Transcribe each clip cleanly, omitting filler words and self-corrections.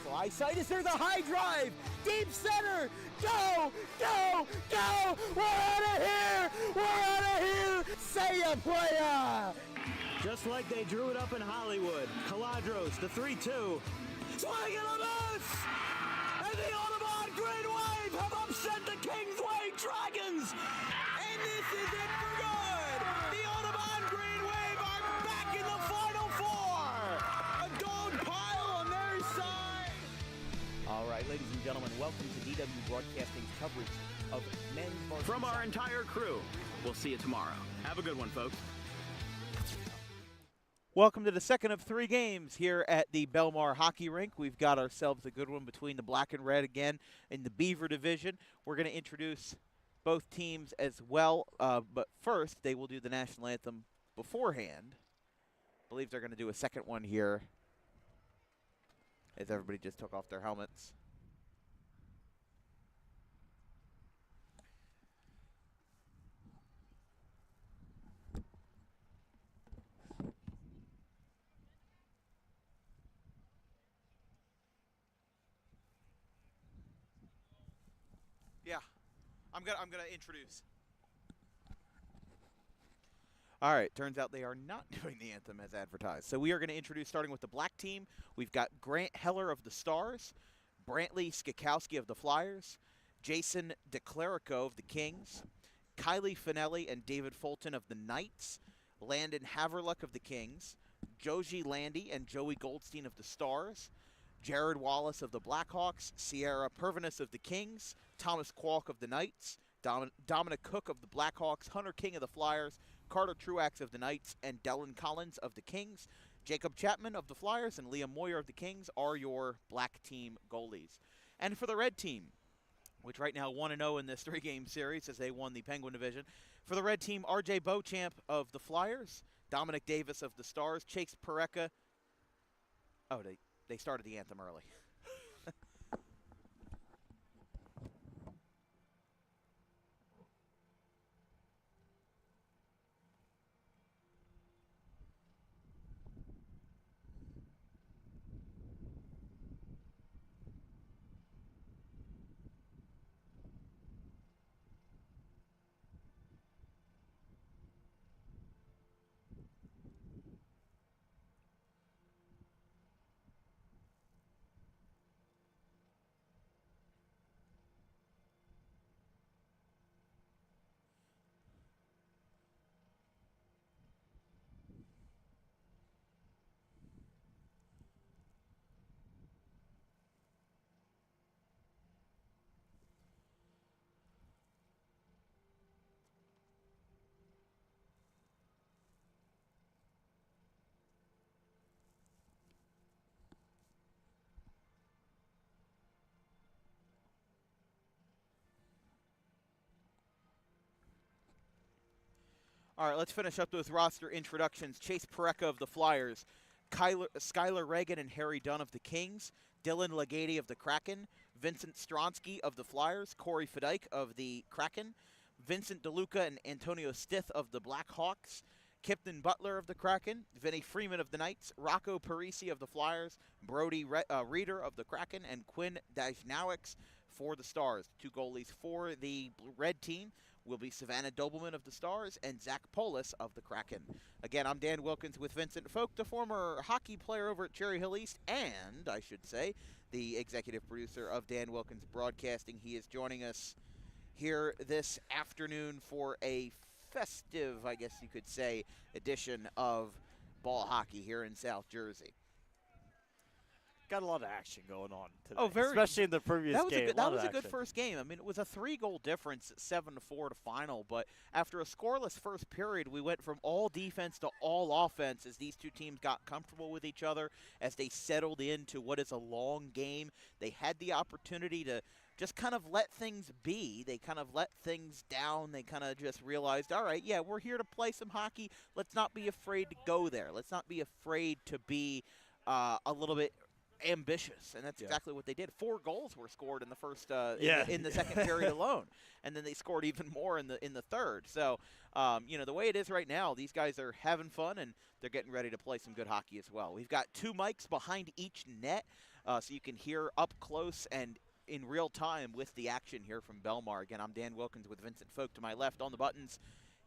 Michael Eyesight is there, the high drive, deep center, go, go, go, we're out of here, say ya, playa. Just like they drew it up in Hollywood, Caladros, the 3-2, swing and a miss! And the Audubon Green Wave have upset the Kingsway Dragons! And this is it for good! The Audubon Green Wave are back in the Final Four! A dog pile on their side! All right, ladies and gentlemen, welcome to DW Broadcasting's coverage of men's varsity. From our entire crew, we'll see you tomorrow. Have a good one, folks. Welcome to the second of three games here at the Bellmawr hockey rink. We've got ourselves a good one between the black and red again in the Beaver division. We're going to introduce both teams as well, but first they will do the national anthem beforehand. I believe they're going to do a second one here as everybody just took off their helmets. Yeah, I'm gonna introduce. All right, turns out they are not doing the anthem as advertised. So we are going to introduce, starting with the black team. We've got Grant Heller of the Stars, Brantley Skakowski of the Flyers, Jason DeClerico of the Kings, Kylie Finelli and David Fulton of the Knights, Landon Haverluck of the Kings, Joji Landy and Joey Goldstein of the Stars, Jared Wallace of the Blackhawks, Sierra Pervinis of the Kings, Thomas Kwok of the Knights, Dominic Cook of the Blackhawks, Hunter King of the Flyers, Carter Truax of the Knights, and Dylan Collins of the Kings. Jacob Chapman of the Flyers and Liam Moyer of the Kings are your black team goalies. And for the red team, which right now 1-0 in this three-game series as they won the Penguin division, for the red team, R.J. Beauchamp of the Flyers, Dominic Davis of the Stars, Chase Pereka. Oh, they started the anthem early. All right, let's finish up with roster introductions. Chase Pereka of the Flyers, Skylar Reagan and Harry Dunn of the Kings, Dylan Legady of the Kraken, Vincent Stronsky of the Flyers, Corey Fedike of the Kraken, Vincent DeLuca and Antonio Stith of the Blackhawks, Kipton Butler of the Kraken, Vinny Freeman of the Knights, Rocco Parisi of the Flyers, Brody Reeder of the Kraken, and Quinn Dajnowicz for the Stars. Two goalies for the red team will be Savannah Dobelman of the Stars and Zach Polis of the Kraken. Again, I'm Dan Wilkins with Vincent Folk, the former hockey player over at Cherry Hill East, and, I should say, the executive producer of Dan Wilkins Broadcasting. He is joining us here this afternoon for a festive, I guess you could say, edition of ball hockey here in South Jersey. Got a lot of action going on today, oh, very, especially in the previous game. That was a good first game. I mean, it was a 3-goal difference, 7-4 to final, but after a scoreless first period, we went from all defense to all offense as these two teams got comfortable with each other, as they settled into what is a long game. They had the opportunity to just kind of let things be. They kind of let things down. They kind of just realized, all right, yeah, we're here to play some hockey. Let's not be afraid to go there. Let's not be afraid to be a little bit ambitious, and that's exactly what they did. 4 goals were scored in the first in the second period alone, and then they scored even more in the third. So, the way it is right now, these guys are having fun, and they're getting ready to play some good hockey as well. We've got 2 mics behind each net. so you can hear up close and in real time with the action here from Bellmawr. Again, I'm Dan Wilkins with Vincent Folk to my left on the buttons,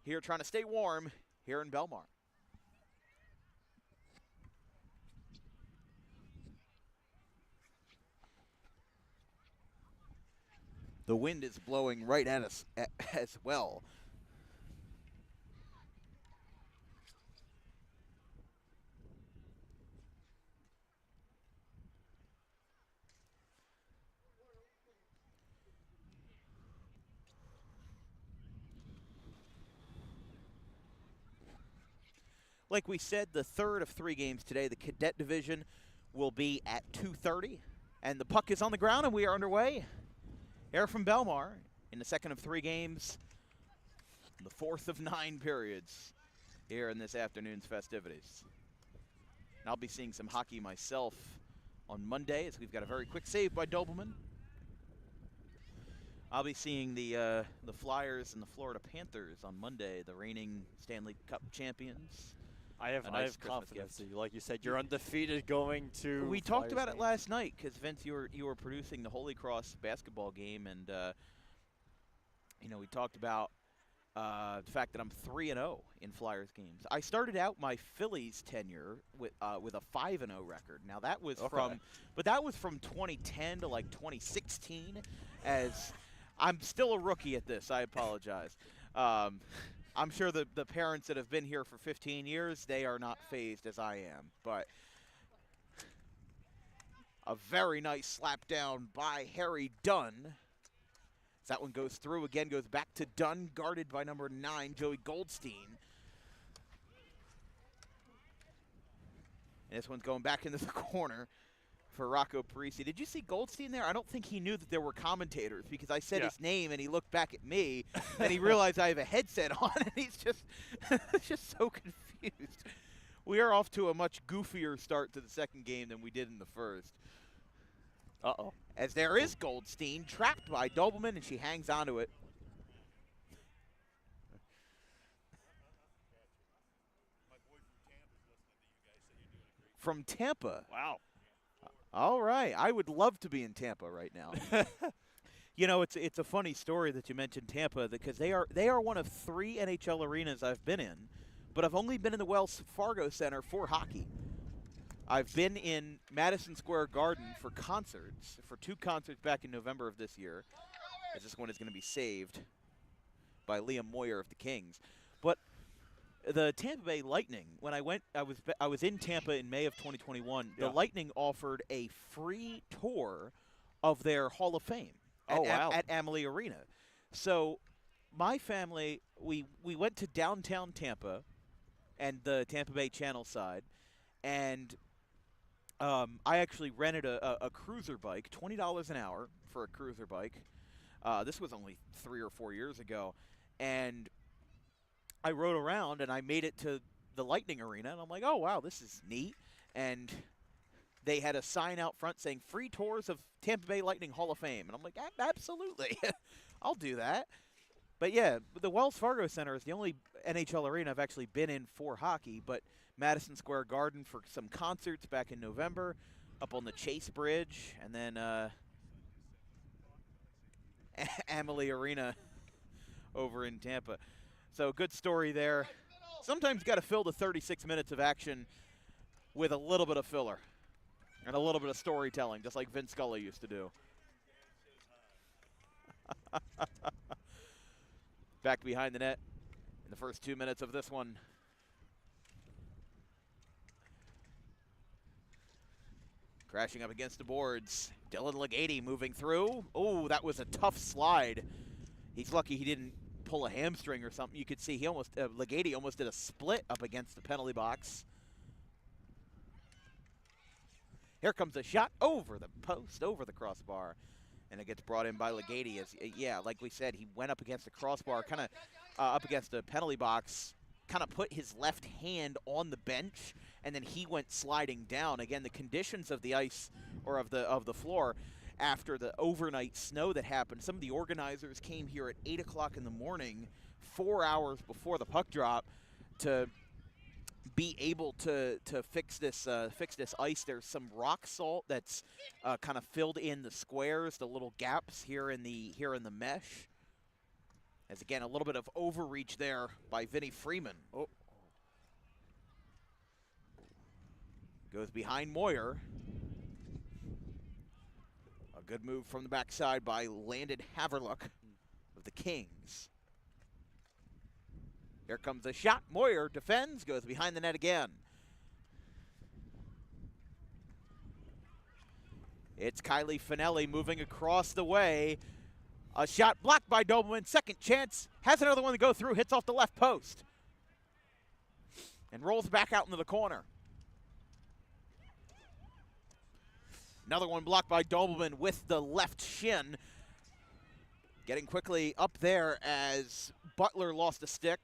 here trying to stay warm here in Bellmawr. The wind is blowing right at us as well. Like we said, the third of 3 games today, the cadet division, will be at 2:30. And the puck is on the ground, and we are underway. Here from Bellmawr in the second of 3 games, the fourth of 9 periods here in this afternoon's festivities. And I'll be seeing some hockey myself on Monday, as we've got a very quick save by Dobleman. I'll be seeing the Flyers and the Florida Panthers on Monday, the reigning Stanley Cup champions. I have Christmas confidence gift. in you. Like you said, you're undefeated going to. We talked about Flyers it last night because Vince, you were producing the Holy Cross basketball game, and we talked about the fact that I'm 3-0 in Flyers games. I started out my Phillies tenure with a 5-0 record. Now that was from 2010 to like 2016. As I'm still a rookie at this, I apologize. I'm sure the parents that have been here for 15 years, they are not fazed as I am. But a very nice slap down by Harry Dunn. As that one goes through, again goes back to Dunn, guarded by number 9, Joey Goldstein. And this one's going back into the corner for Rocco Parisi. Did you see Goldstein there? I don't think he knew that there were commentators because I said his name and he looked back at me and he realized I have a headset on and he's just so confused. We are off to a much goofier start to the second game than we did in the first. Uh-oh. As there is Goldstein, trapped by Dobleman, and she hangs onto it. From Tampa. Wow. All right. I would love to be in Tampa right now. It's a funny story that you mentioned Tampa because they are one of 3 NHL arenas I've been in, but I've only been in the Wells Fargo Center for hockey. I've been in Madison Square Garden for concerts, for 2 concerts back in November of this year, as this one is going to be saved by Liam Moyer of the Kings. But the Tampa Bay Lightning, when I went, I was in Tampa in May of 2021. The Lightning offered a free tour of their Hall of Fame at Amalie Arena. So my family, we went to downtown Tampa and the Tampa Bay Channel side, and I actually rented a cruiser bike, $20 an hour for a cruiser bike. This was only 3 or 4 years ago, and I rode around and I made it to the Lightning Arena, and I'm like, oh, wow, this is neat. And they had a sign out front saying free tours of Tampa Bay Lightning Hall of Fame. And I'm like, absolutely. I'll do that. But, yeah, the Wells Fargo Center is the only NHL arena I've actually been in for hockey, but Madison Square Garden for some concerts back in November, up on the Chase Bridge, and then Amalie Arena over in Tampa. So good story there. Sometimes got to fill the 36 minutes of action with a little bit of filler and a little bit of storytelling, just like Vince Scully used to do. Back behind the net in the first 2 minutes of this one. Crashing up against the boards. Dylan Legady moving through. Oh, that was a tough slide. He's lucky he didn't pull a hamstring or something. You could see he Legady almost did a split up against the penalty box. Here comes a shot over the post, over the crossbar, and it gets brought in by Legady. Like we said, he went up against the crossbar, kind of up against the penalty box, kind of put his left hand on the bench, and then he went sliding down. Again, the conditions of the ice or of the floor after the overnight snow that happened. Some of the organizers came here at 8 o'clock in the morning, 4 hours before the puck drop, to be able to fix this ice. There's some rock salt that's kind of filled in the squares, the little gaps here in the mesh. As again, a little bit of overreach there by Vinny Freeman. Oh. Goes behind Moyer. A good move from the backside by Landon Haverluck of the Kings. Here comes a shot. Moyer defends, goes behind the net again. It's Kylie Finelli moving across the way. A shot blocked by Dobleman. Second chance. Has another one to go through. Hits off the left post. And rolls back out into the corner. Another one blocked by Dobleman with the left shin. Getting quickly up there as Butler lost a stick.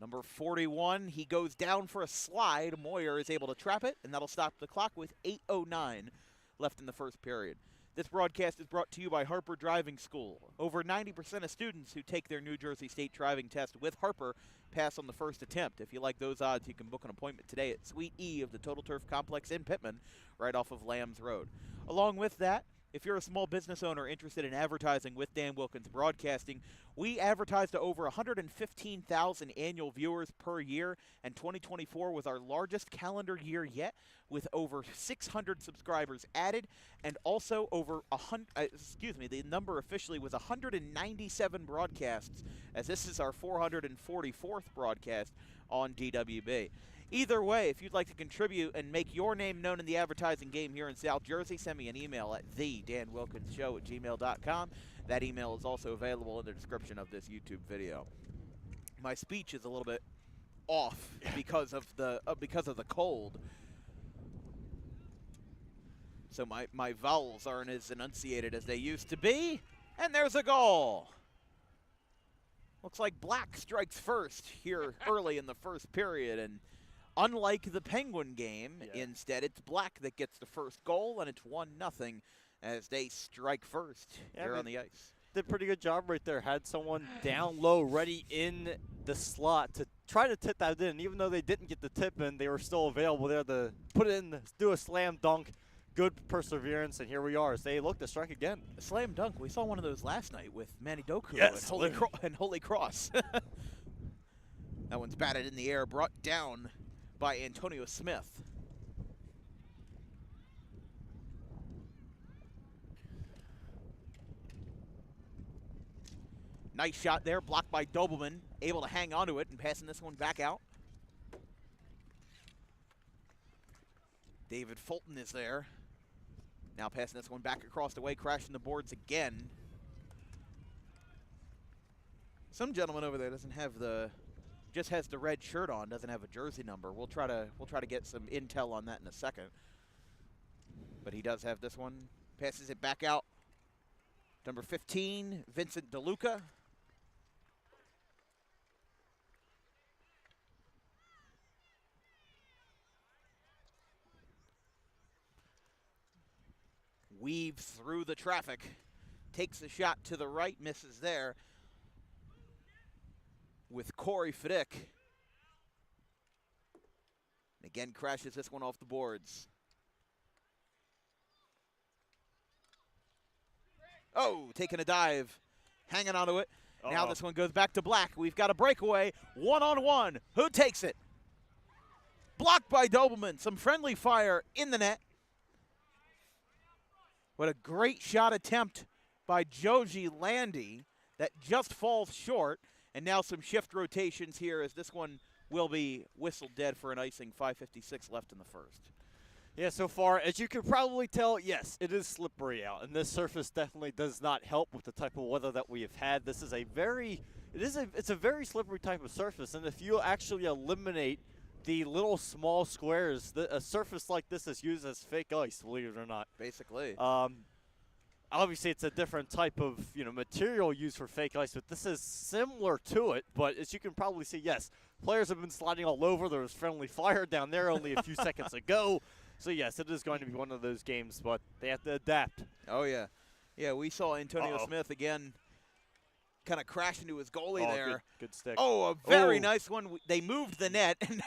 Number 41, he goes down for a slide. Moyer is able to trap it, and that'll stop the clock with 8:09 left in the first period. This broadcast is brought to you by Harper Driving School. Over 90% of students who take their New Jersey State driving test with Harper pass on the first attempt. If you like those odds, you can book an appointment today at Suite E of the Total Turf Complex in Pittman, right off of Lambs Road. Along with that, if you're a small business owner interested in advertising with Dan Wilkins Broadcasting, we advertise to over 115,000 annual viewers per year, and 2024 was our largest calendar year yet, with over 600 subscribers added, and also over the number officially was 197 broadcasts, as this is our 444th broadcast on DWB. Either way, if you'd like to contribute and make your name known in the advertising game here in South Jersey, send me an email at thedanwilkinsshow@gmail.com. That email is also available in the description of this YouTube video. My speech is a little bit off because of the cold, so my vowels aren't as enunciated as they used to be. And there's a goal. Looks like Black strikes first here early in the first period, and unlike the Penguin game, instead it's Black that gets the first goal, and it's 1-0 as they strike first here on the ice. Did a pretty good job right there. Had someone down low ready in the slot to try to tip that in. Even though they didn't get the tip in, they were still available there to put it in, do a slam dunk. Good perseverance, and here we are as they look to strike again. A slam dunk. We saw one of those last night with Manny Doku and Holy Cross. That one's batted in the air, brought down by Antonio Smith. Nice shot there, blocked by Dobleman, able to hang onto it and passing this one back out. David Fulton is there. Now passing this one back across the way, crashing the boards again. Some gentleman over there doesn't have just has the red shirt on, doesn't have a jersey number. We'll try to get some intel on that in a second. But he does have this one. Passes it back out. Number 15, Vincent DeLuca. Weaves through the traffic. Takes a shot to the right, misses there. With Corey Fiddick. And again, crashes this one off the boards. Oh, taking a dive. Hanging onto it. Now this one goes back to Black. We've got a breakaway. 1-on-1. Who takes it? Blocked by Dobleman. Some friendly fire in the net. What a great shot attempt by Joji Landy that just falls short. And now some shift rotations here as this one will be whistled dead for an icing. 5:56 left in the first. Yeah, so far, as you can probably tell, yes, it is slippery out. And this surface definitely does not help with the type of weather that we have had. This is it's a very slippery type of surface. And if you actually eliminate the little small squares, a surface like this is used as fake ice, believe it or not. Basically. Obviously, it's a different type of material used for fake ice, but this is similar to it. But as you can probably see, yes, players have been sliding all over. There was friendly fire down there only a few seconds ago. So, yes, it is going to be one of those games, but they have to adapt. Oh, yeah. Yeah, we saw Antonio Smith again kind of crashed into his goalie Oh, there. good stick. Oh, a very Oh. nice one. They moved the net, and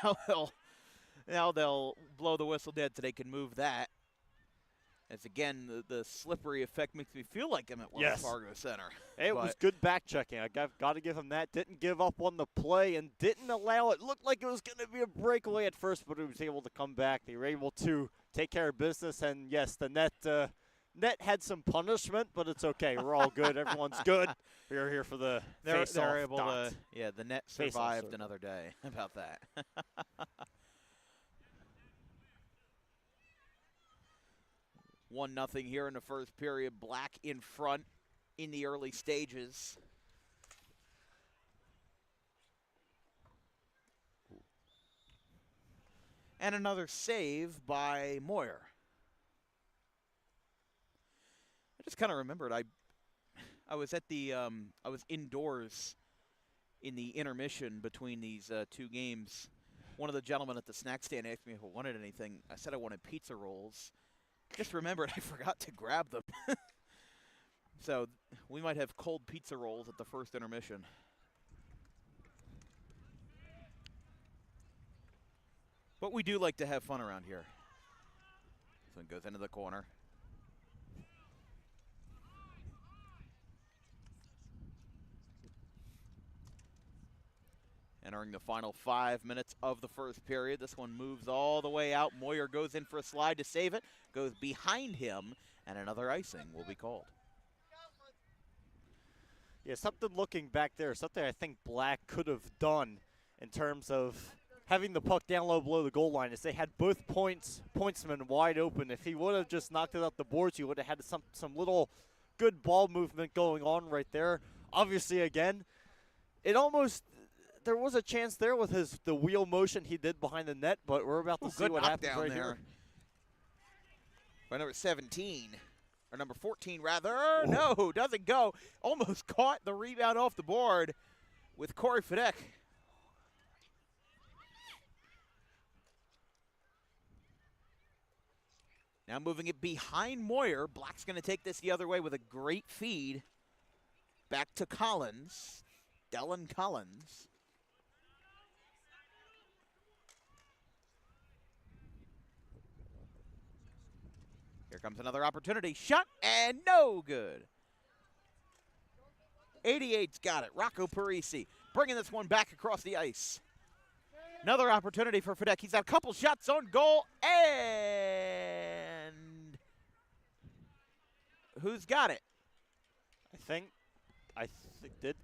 now they'll blow the whistle dead so they can move that. As again, the slippery effect makes me feel like I'm at Wells Fargo Center. It was good back checking. I got to give him that. Didn't give up on the play and didn't allow it. Looked like it was going to be a breakaway at first, but it was able to come back. They were able to take care of business, and yes, the net had some punishment, but it's okay. We're all good. Everyone's good. We are here for the face-off. They're able to. Yeah, the net survived another day. How about that? 1-0 here in the first period. Black in front in the early stages. And another save by Moyer. I just kind of remembered I was at the I was indoors in the intermission between these two games. One of the gentlemen at the snack stand asked me if I wanted anything. I said I wanted pizza rolls. Just remembered I forgot to grab them. So we might have cold pizza rolls at the first intermission. But we do like to have fun around here. This one goes into the corner. Entering the final 5 minutes of the first period. This one moves all the way out. Moyer goes in for a slide to save it. Goes behind him, and another icing will be called. Yeah, something looking back there, something I think Black could have done in terms of having the puck down low below the goal line is they had both pointsmen wide open. If he would have just knocked it up the boards, he would have had some little good ball movement going on right there. Obviously, again, there was a chance there with the wheel motion he did behind the net, but we're about to see what happens right here. By number 17, or number 14 rather. No, doesn't go. Almost caught the rebound off the board with Corey Fedek. Now moving it behind Moyer. Black's going to take this the other way with a great feed. Back to Collins. Dylan Collins. Here comes another opportunity. Shot and no good. 88's got it. Rocco Parisi bringing this one back across the ice. Another opportunity for Fedek. He's got a couple shots on goal. And who's got it? I think did.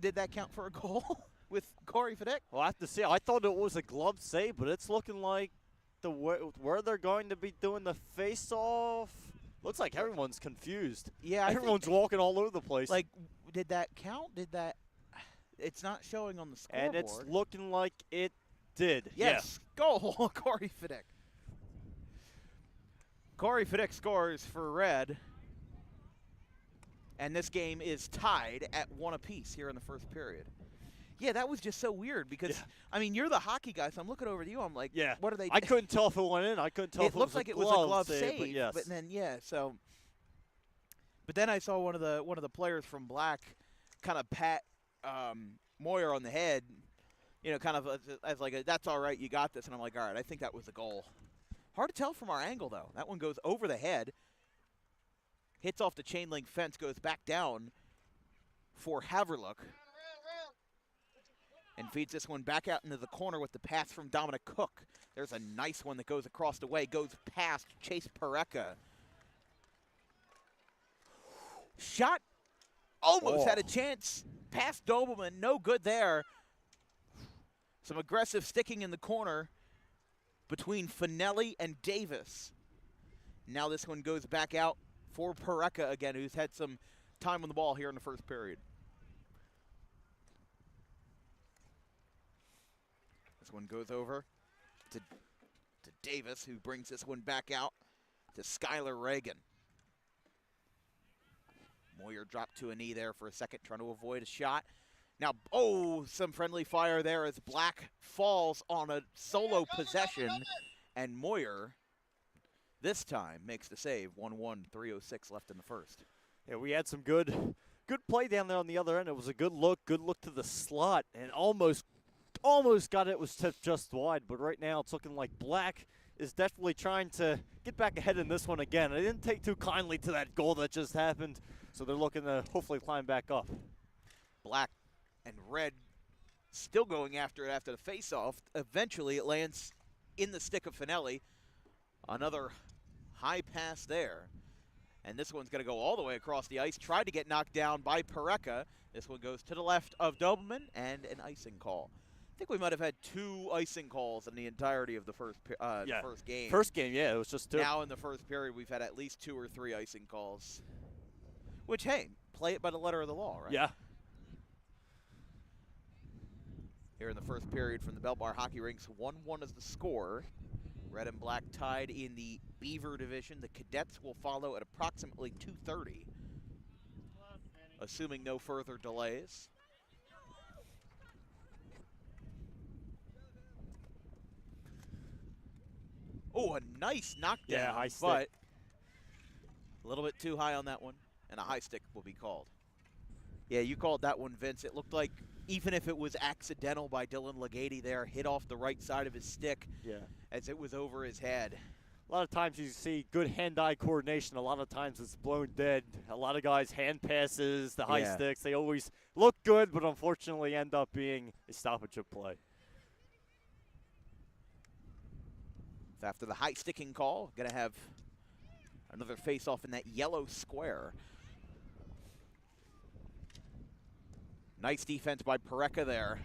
Did that count for a goal with Corey Fedek? We'll have to see. I thought it was a glove save, but it's looking like where they're going to be doing the face-off. Looks like everyone's confused. Yeah, everyone's walking all over the place. Like, did that count? Did that? It's not showing on the scoreboard. And it's looking like it did. Yes, goal, Corey Fedek. Corey Fedek scores for Red. And this game is tied at 1 apiece here in the first period. Yeah, that was just so weird because, I mean, you're the hockey guy, so I'm looking over to you. I'm like, what are they doing? I couldn't tell if it went in. I couldn't tell if it was looked like it was a glove save. But yes. But then, but then I saw one of the players from Black kind of pat Moyer on the head, you know, kind of as like, that's all right, you got this. And I'm like, all right, I think that was a goal. Hard to tell from our angle, though. That one goes over the head, hits off the chain link fence, goes back down for Haverlook. And feeds this one back out into the corner with the pass from Dominic Cook. There's a nice one that goes across the way, goes past Chase Pareka. Shot, almost had a chance. Past Dobleman, no good there. Some aggressive sticking in the corner between Finelli and Davis. Now this one goes back out for Pareka again, who's had some time on the ball here in the first period. This one goes over to Davis, who brings this one back out to Skylar Reagan. Moyer dropped to a knee there for a second, trying to avoid a shot. Now, some friendly fire there as Black falls on a solo possession, and Moyer this time makes the save. 1-1, 3:06 left in the first. Yeah, we had some good good play down there on the other end. It was a good look to the slot, and almost got it. Was tipped just wide, but right now it's looking like Black is definitely trying to get back ahead in this one again. They didn't take too kindly to that goal that just happened, so they're looking to hopefully climb back up. Black and Red still going after it after the face-off. Eventually it lands in the stick of Finelli. Another high pass there. And this one's going to go all the way across the ice. Tried to get knocked down by Pareca. This one goes to the left of Dobelman, and an icing call. I think we might have had 2 icing calls in the entirety of the first game. First game, yeah, it was just 2. Now in the first period, we've had at least 2 or 3 icing calls. Which, hey, play it by the letter of the law, right? Yeah. Here in the first period from the Bellmawr hockey rinks, 1-1 is the score. Red and Black tied in the Beaver division. The Cadets will follow at approximately 2:30, assuming no further delays. Oh, a nice knockdown, Yeah, high stick. but a little bit too high on that one, and a high stick will be called. Yeah, you called that one, Vince. It looked like even if it was accidental by Dylan Legati there, hit off the right side of his stick as it was over his head. A lot of times you see good hand-eye coordination. A lot of times it's blown dead. A lot of guys, hand passes, the high sticks, they always look good, but unfortunately end up being a stoppage of play. After the high sticking call, going to have another face-off in that yellow square. Nice defense by Pareca there.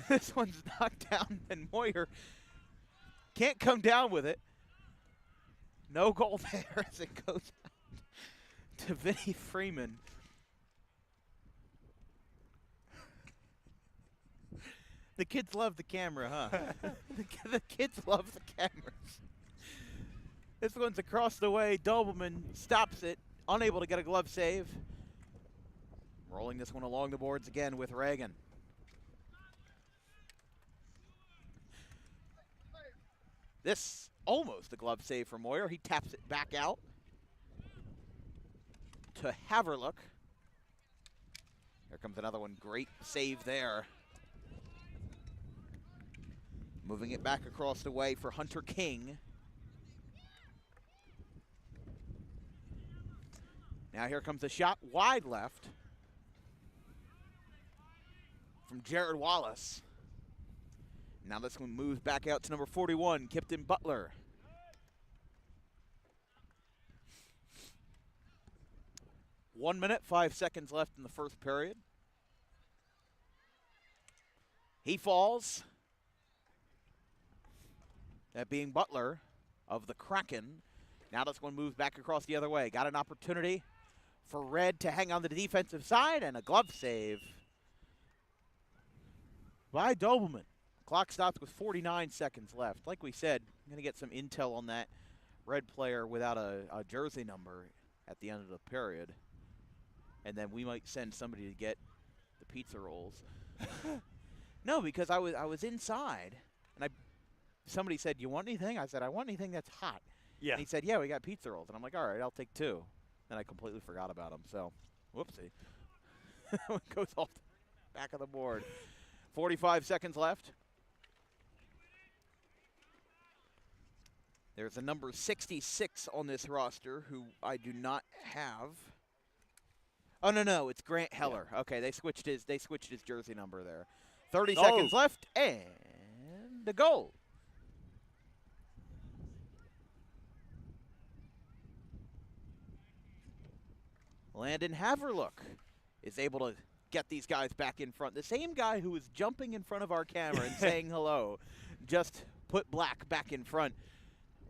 This one's knocked down, and Moyer can't come down with it. No goal there as it goes out to Vinny Freeman. The kids love the camera, huh? The kids love the cameras. This one's across the way. Dobelman stops it, unable to get a glove save. Rolling this one along the boards again with Reagan. This almost a glove save for Moyer. He taps it back out to Haverlook. Here comes another one. Great save there. Moving it back across the way for Hunter King. Now here comes a shot wide left from Jared Wallace. Now this one moves back out to number 41, Kipton Butler. One minute, 5 seconds left in the first period. He falls. That being Butler of the Kraken. Now this one moves back across the other way. Got an opportunity for Red to hang on the defensive side, and a glove save by Dobelman. Clock stops with 49 seconds left. Like we said, I'm going to get some intel on that Red player without a jersey number at the end of the period. And then we might send somebody to get the pizza rolls. No, because I was inside, and somebody said, "You want anything?" I said, "I want anything that's hot." Yeah. And he said, "Yeah, we got pizza rolls." And I'm like, "All right, I'll take 2." And I completely forgot about them. So, whoopsie. Goes off the back of the board. 45 seconds left. There's a number 66 on this roster who I do not have. Oh, no, it's Grant Heller. Yeah. Okay, they switched his jersey number there. 30 seconds left, and the goal. Landon Haverlook is able to get these guys back in front. The same guy who was jumping in front of our camera and saying hello just put Black back in front,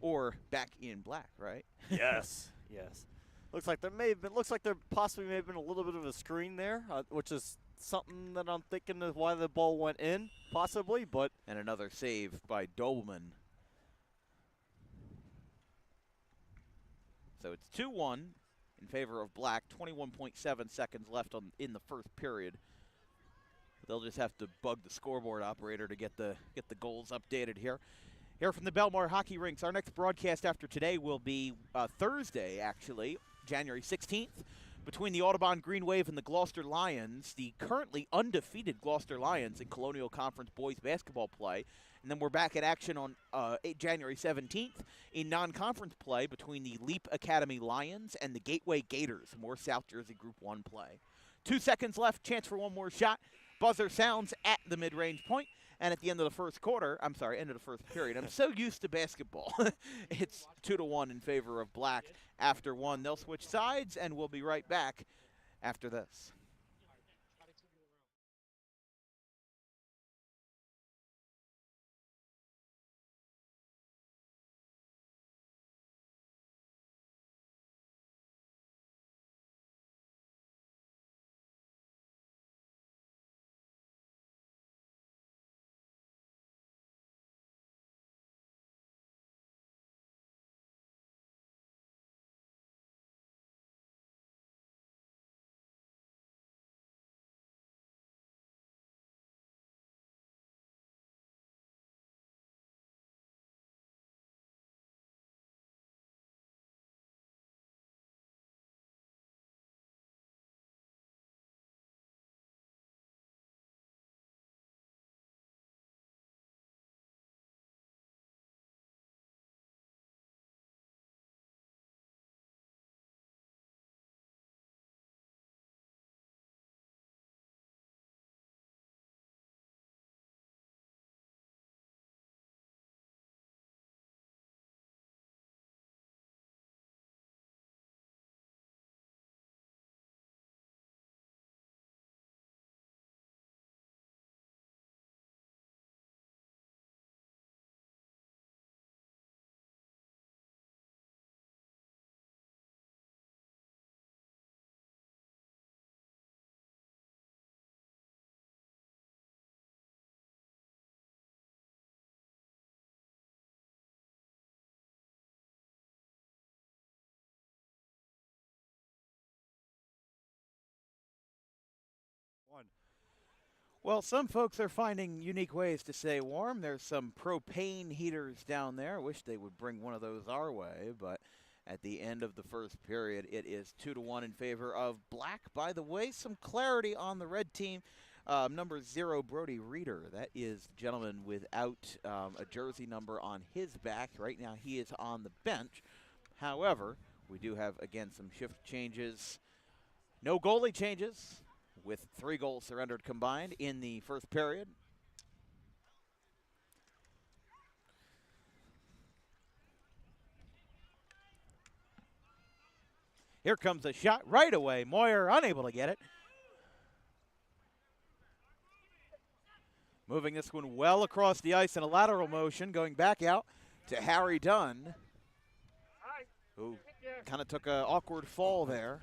or back in black, right? Yes, yes. Looks like there possibly may have been a little bit of a screen there, which is something that I'm thinking is why the ball went in, possibly. But and another save by Dobelman. So it's 2-1 in favor of Black. 21.7 seconds left in the first period. They'll just have to bug the scoreboard operator to get the goals updated here. Here from the Bellmawr hockey rinks, our next broadcast after today will be Thursday, actually, January 16th, between the Audubon Green Wave and the Gloucester Lions, the currently undefeated Gloucester Lions in Colonial Conference boys basketball play. And then we're back at action on January 17th in non-conference play between the Leap Academy Lions and the Gateway Gators, more South Jersey Group 1 play. 2 seconds left, chance for one more shot. Buzzer sounds at the mid-range point. And at the end of the first period, I'm so used to basketball. It's 2-1 in favor of Black after one. They'll switch sides, and we'll be right back after this. Well, some folks are finding unique ways to stay warm. There's some propane heaters down there. Wish they would bring one of those our way, but at the end of the first period, it is 2-1 in favor of Black. By the way, some clarity on the red team. Number 0, Brody Reeder. That is the gentleman without a jersey number on his back. Right now, he is on the bench. However, we do have, again, some shift changes. No goalie changes, with 3 goals surrendered combined in the first period. Here comes a shot right away. Moyer unable to get it. Moving this one well across the ice in a lateral motion, going back out to Harry Dunn, who kind of took an awkward fall there.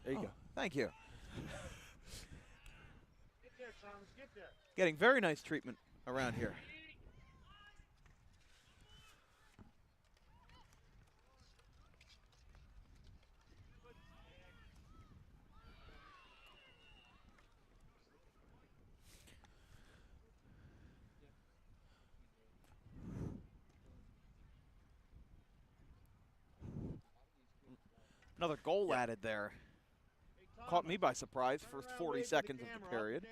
There you go. Thank you. Getting very nice treatment around here. Another goal added there. Caught me by surprise, first 40 seconds of the period.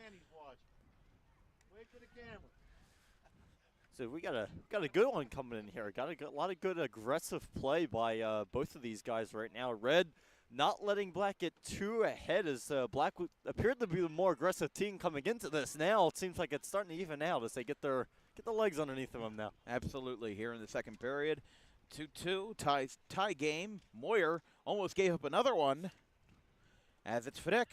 So we got a good one coming in here. Got a lot of good aggressive play by both of these guys right now. Red not letting Black get too ahead as Black appeared to be the more aggressive team coming into this. Now it seems like it's starting to even out as they get the legs underneath of them now. Absolutely. Here in the second period, 2-2 tie game. Moyer almost gave up another one as it's Fiddick.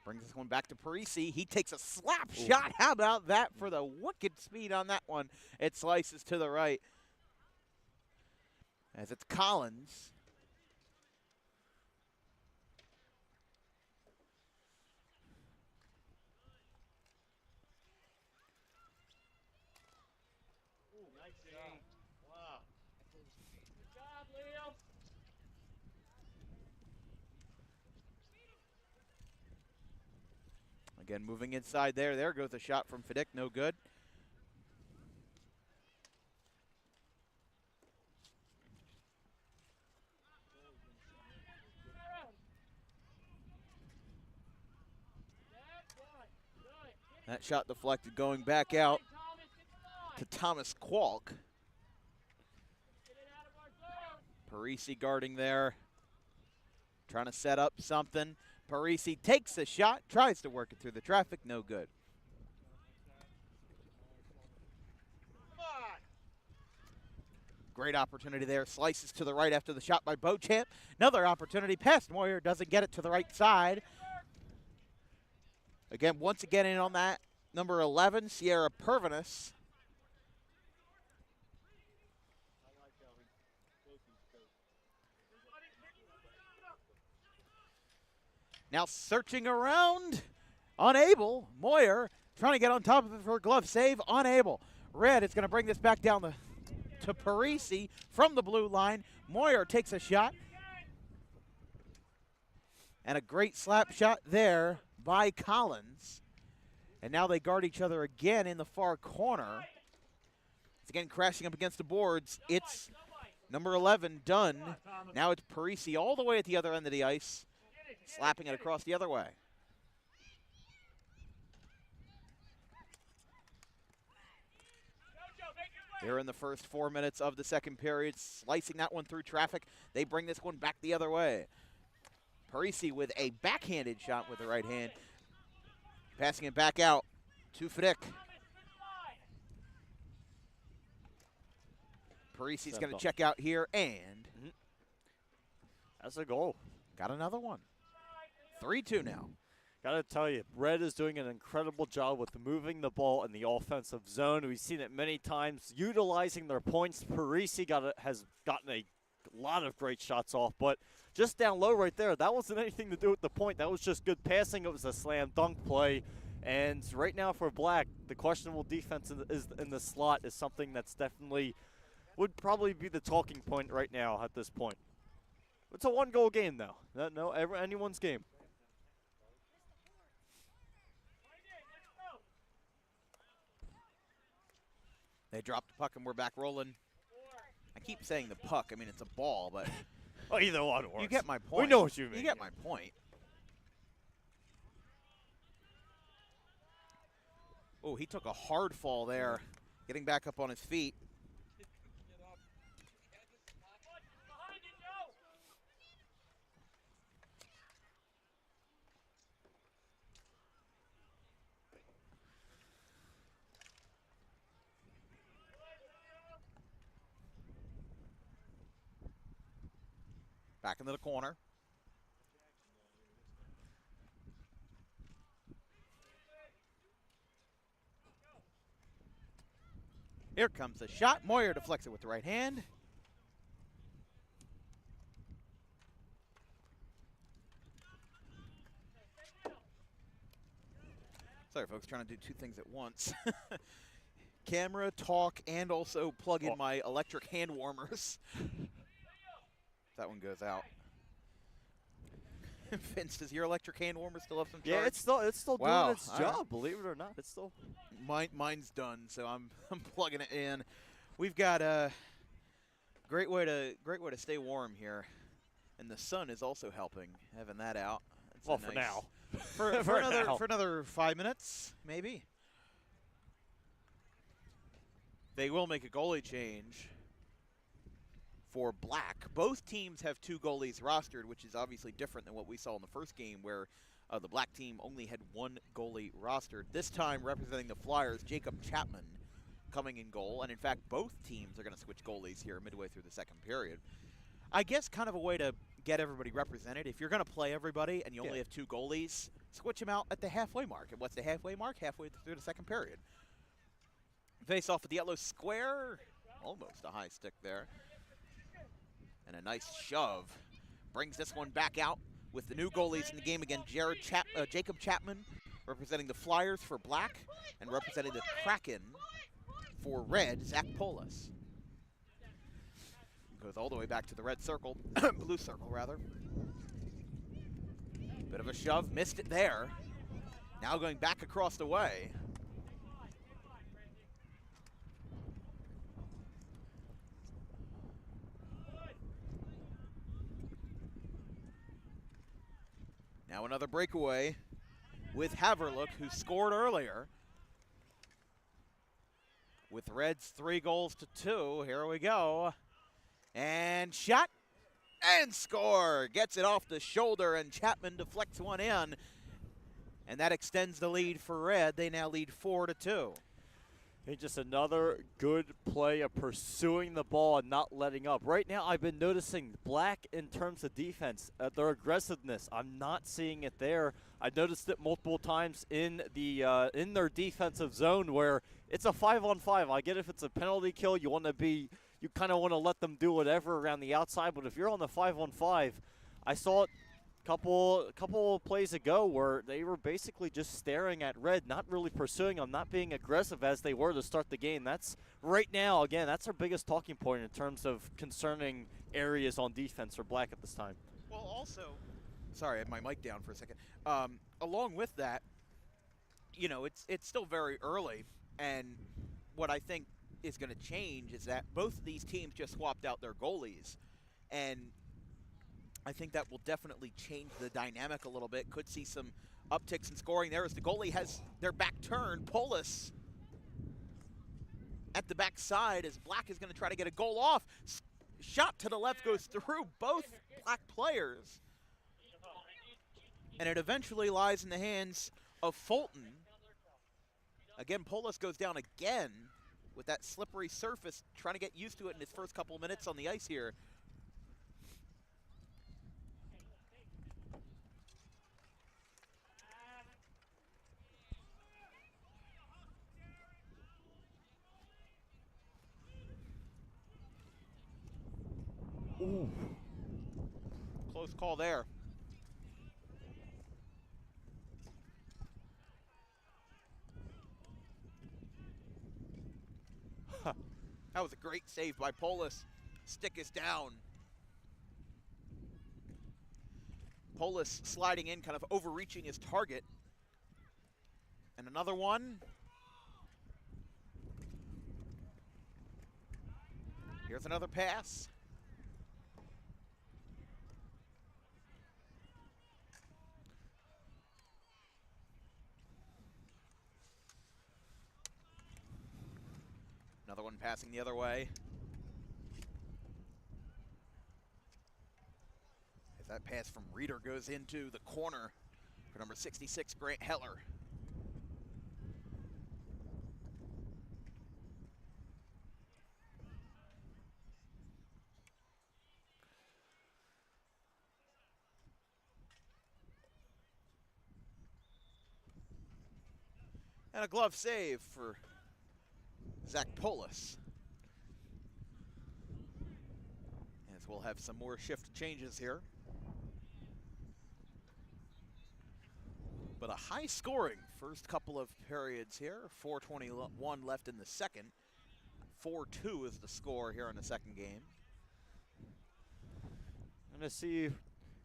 Brings this one back to Parisi. He takes a slap shot. How about that for the wicked speed on that one? It slices to the right as it's Collins. Again, moving inside there. There goes a shot from Fiddick. No good. That shot deflected, going back out to Thomas Kwalk. Parisi guarding there, trying to set up something. Parisi takes a shot, tries to work it through the traffic, no good. Great opportunity there, slices to the right after the shot by Beauchamp. Another opportunity, past Moyer, doesn't get it to the right side. Again, once again in on that, number 11, Sierra Pervinus. Now searching around, unable. Moyer trying to get on top of it for a glove save, unable. Red is going to bring this back down to Parisi from the blue line. Moyer takes a shot. And a great slap shot there by Collins. And now they guard each other again in the far corner. It's again crashing up against the boards. It's number 11, Dunn. Now it's Parisi all the way at the other end of the ice, slapping it across the other way. Here in the first 4 minutes of the second period, slicing that one through traffic. They bring this one back the other way. Parisi with a backhanded shot with the right hand. Passing it back out to Fiddick. Parisi's going to check out here, and that's a goal. Got another one. 3-2 now. Gotta tell you, Red is doing an incredible job with moving the ball in the offensive zone. We've seen it many times, utilizing their points. Parisi has gotten a lot of great shots off, but just down low right there, that wasn't anything to do with the point. That was just good passing. It was a slam dunk play. And right now for Black, the questionable defense in the slot is something that's definitely would probably be the talking point right now at this point. It's a one-goal game, though. Anyone's game. They dropped the puck, and we're back rolling. I keep saying the puck. I mean, it's a ball, but well, either one works. You get my point. We know what you mean. You get my point. Oh, he took a hard fall there, getting back up on his feet. Back into the corner. Here comes the shot. Moyer deflects it with the right hand. Sorry, folks, trying to do two things at once. Camera, talk, and also plug in my electric hand warmers. That one goes out. Vince, does your electric hand warmer still have some charge? Yeah, it's still wow. doing its job. Believe it or not, it's still. Mine's done, so I'm plugging it in. We've got a great way to stay warm here, and the sun is also helping having that out. It's well, nice, for now. For another 5 minutes, maybe. They will make a goalie change for Black. Both teams have two goalies rostered, which is obviously different than what we saw in the first game where the Black team only had one goalie rostered. This time representing the Flyers, Jacob Chapman coming in goal. And in fact, both teams are going to switch goalies here midway through the second period. I guess kind of a way to get everybody represented. If you're going to play everybody and you only have two goalies, switch them out at the halfway mark. And what's the halfway mark? Halfway through the second period. Face off at the yellow square. Almost a high stick there. And a nice shove. Brings this one back out with the new goalies in the game again. Jacob Chapman representing the Flyers for Black, and representing the Kraken for Red, Zach Polis. Goes all the way back to the red circle, blue circle rather. Bit of a shove, missed it there. Now going back across the way. Now another breakaway with Haverlook, who scored earlier. With Reds 3-2. Here we go. And shot and score. Gets it off the shoulder, and Chapman deflects one in. And that extends the lead for Red. They now lead 4-2. Hey, just another good play of pursuing the ball and not letting up. Right now, I've been noticing Black in terms of defense, their aggressiveness. I'm not seeing it there. I noticed it multiple times in their defensive zone where it's a 5-on-5. I get if it's a penalty kill, you kind of want to let them do whatever around the outside. But if you're on the 5-on-5, I saw it couple plays ago where they were basically just staring at Red, not really pursuing them, not being aggressive as they were to start the game. That's right now, again, that's our biggest talking point in terms of concerning areas on defense for Black at this time. Well, also, sorry, I had my mic down for a second. Along with that, it's still very early, and what I think is going to change is that both of these teams just swapped out their goalies, and I think that will definitely change the dynamic a little bit. Could see some upticks in scoring there as the goalie has their back turned. Polis at the backside as Black is going to try to get a goal off. Shot to the left goes through both Black players. And it eventually lies in the hands of Fulton. Again, Polis goes down again with that slippery surface, trying to get used to it in his first couple of minutes on the ice here. Ooh. Close call there. That was a great save by Polis. Stick is down. Polis sliding in, kind of overreaching his target. And another one. Here's another pass. Another one passing the other way. As that pass from Reeder goes into the corner for number 66, Grant Heller. And a glove save for Zach Polis. As we'll have some more shift changes here. But a high scoring first couple of periods here. 4:21 left in the second. 4-2 is the score here in the second game.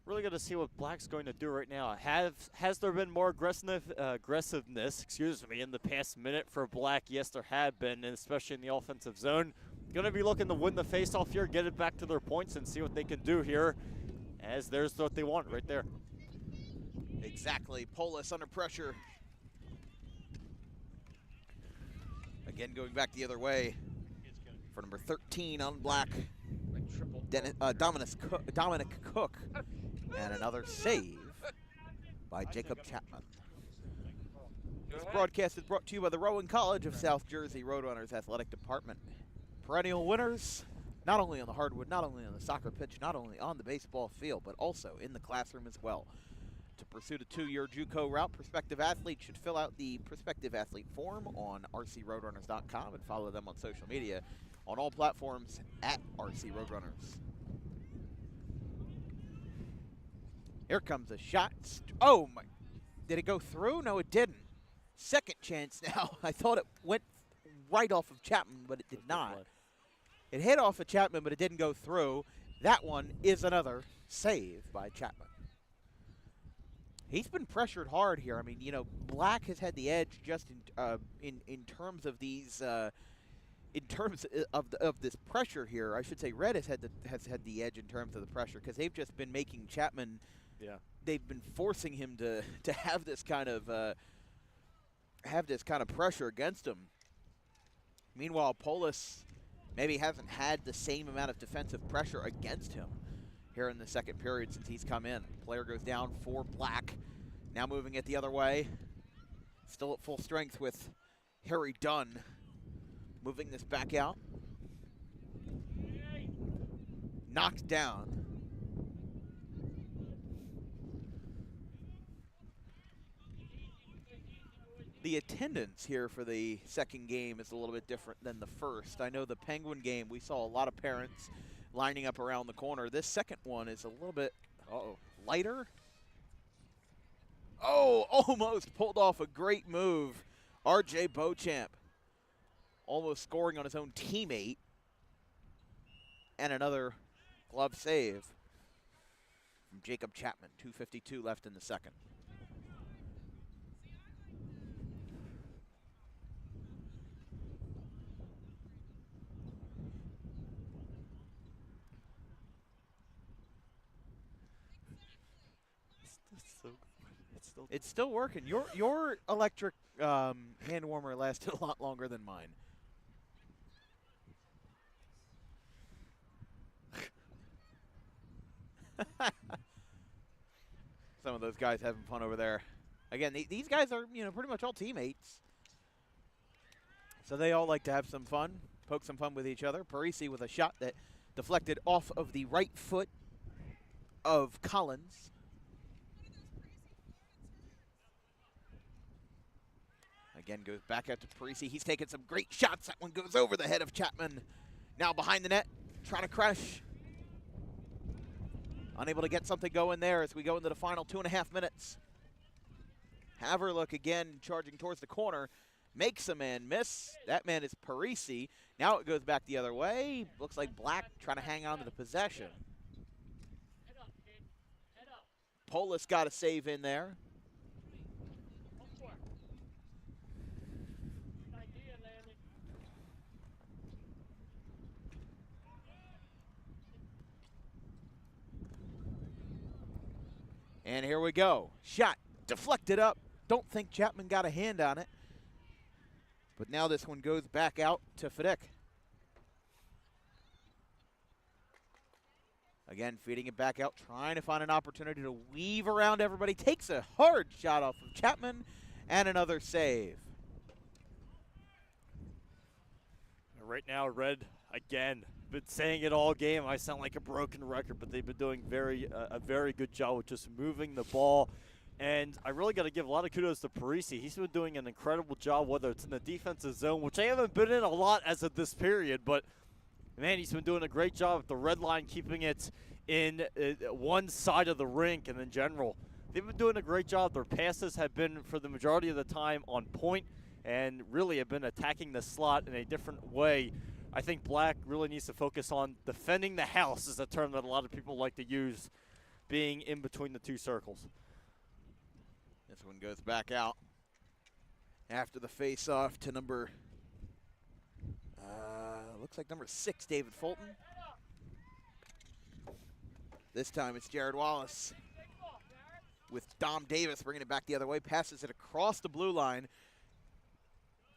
Really going to see what Black's going to do right now. Has there been more aggressiveness, in the past minute for Black? Yes, there have been, and especially in the offensive zone. Going to be looking to win the faceoff here, get it back to their points, and see what they can do here, as there's what they want right there. Exactly. Polis under pressure. Again, going back the other way for number 13 on Black, Dominic Cook. And another save by Jacob Chapman. This broadcast is brought to you by the Rowan College of South Jersey Roadrunners Athletic Department. Perennial winners, not only on the hardwood, not only on the soccer pitch, not only on the baseball field, but also in the classroom as well. To pursue the 2-year JUCO route, prospective athletes should fill out the prospective athlete form on rcroadrunners.com and follow them on social media on all platforms at RC Roadrunners. Here comes a shot. Oh, my. Did it go through? No, it didn't. Second chance now. I thought it went right off of Chapman, but it did not. It hit off of Chapman, but it didn't go through. That one is another save by Chapman. He's been pressured hard here. I mean, you know, Black has had the edge just in terms of these in terms of this pressure here. I should say Red has had the edge in terms of the pressure because they've just been making Chapman. Yeah. They've been forcing him to have this kind of pressure against him. Meanwhile, Polis maybe hasn't had the same amount of defensive pressure against him here in the second period since he's come in. Player goes down for Black. Now moving it the other way. Still at full strength with Harry Dunn. Moving this back out. Knocked down. The attendance here for the second game is a little bit different than the first. I know the Penguin game, we saw a lot of parents lining up around the corner. This second one is a little bit lighter. Oh, almost pulled off a great move. RJ Beauchamp almost scoring on his own teammate. And another glove save from Jacob Chapman. 2:52 left in the second. It's still working. Your electric hand warmer lasted a lot longer than mine. Some of those guys having fun over there. Again, these guys are, you know, pretty much all teammates. So they all like to have some fun, poke some fun with each other. Parisi with a shot that deflected off of the right foot of Collins. Again, goes back out to Parisi. He's taking some great shots. That one goes over the head of Chapman. Now behind the net, trying to crush. Unable to get something going there as we go into the final 2.5 minutes. Haverlook again charging towards the corner. Makes a man miss. That man is Parisi. Now it goes back the other way. Looks like Black trying to hang on to the possession. Polis got a save in there. And here we go. Shot deflected up. Don't think Chapman got a hand on it. But now this one goes back out to Fiddick. Again, feeding it back out, trying to find an opportunity to weave around everybody. Takes a hard shot off of Chapman, and another save. Right now, Red, again, been saying it all game. I sound like a broken record, but they've been doing a very good job with just moving the ball. And I really got to give a lot of kudos to Parisi. He's been doing an incredible job, whether it's in the defensive zone, which I haven't been in a lot as of this period, but, man, he's been doing a great job at the red line, keeping it in one side of the rink, and in general, they've been doing a great job. Their passes have been, for the majority of the time, on point, and really have been attacking the slot in a different way. I think Black really needs to focus on defending the house, is a term that a lot of people like to use, being in between the two circles. This one goes back out after the face-off to number, looks like number 6, David Fulton. This time it's Jared Wallace with Dom Davis bringing it back the other way, passes it across the blue line,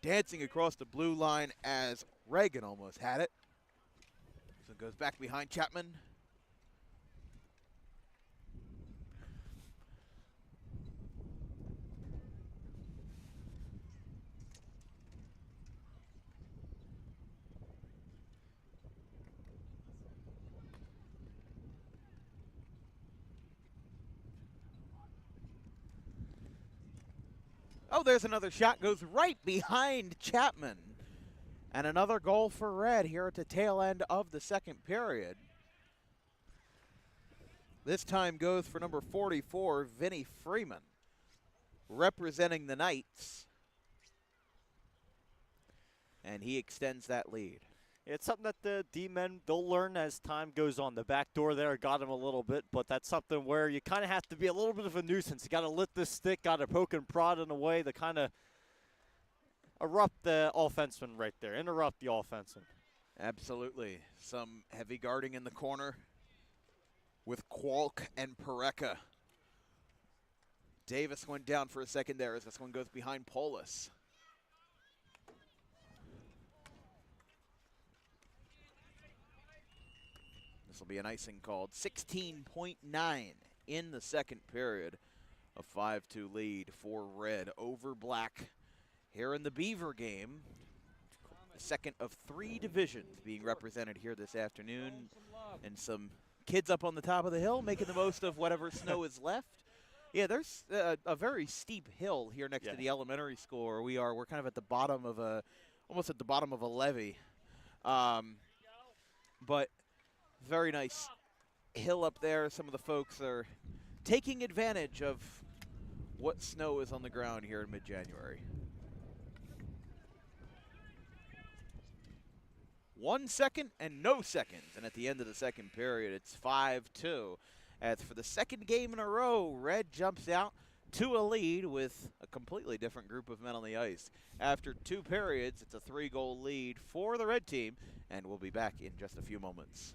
dancing across the blue line as Reagan almost had it. So it goes back behind Chapman. Oh, there's another shot, goes right behind Chapman. And another goal for Red here at the tail end of the second period. This time goes for number 44, Vinny Freeman, representing the Knights. And he extends that lead. It's something that the D-men, they'll learn as time goes on. The back door there got him a little bit, but that's something where you kind of have to be a little bit of a nuisance. You got to lift this stick, got to poke and prod in a way to kind of erupt the offenseman right there, interrupt the offenseman. Absolutely. Some heavy guarding in the corner with Kwolk and Pareka. Davis went down for a second there as this one goes behind Polis. This will be an icing called. 16.9 in the second period. A 5-2 lead for Red over Black here in the Beaver game. The second of 3 divisions being represented here this afternoon. And some kids up on the top of the hill making the most of whatever snow is left. Yeah, there's a very steep hill here next to the elementary school where we are. We're kind of at the bottom of almost at the bottom of a levee. But very nice hill up there. Some of the folks are taking advantage of what snow is on the ground here in mid-January. 1 second and no seconds. And at the end of the second period, it's 5-2. As for the second game in a row, Red jumps out to a lead with a completely different group of men on the ice. After 2 periods, it's a 3-goal lead for the Red team, and we'll be back in just a few moments.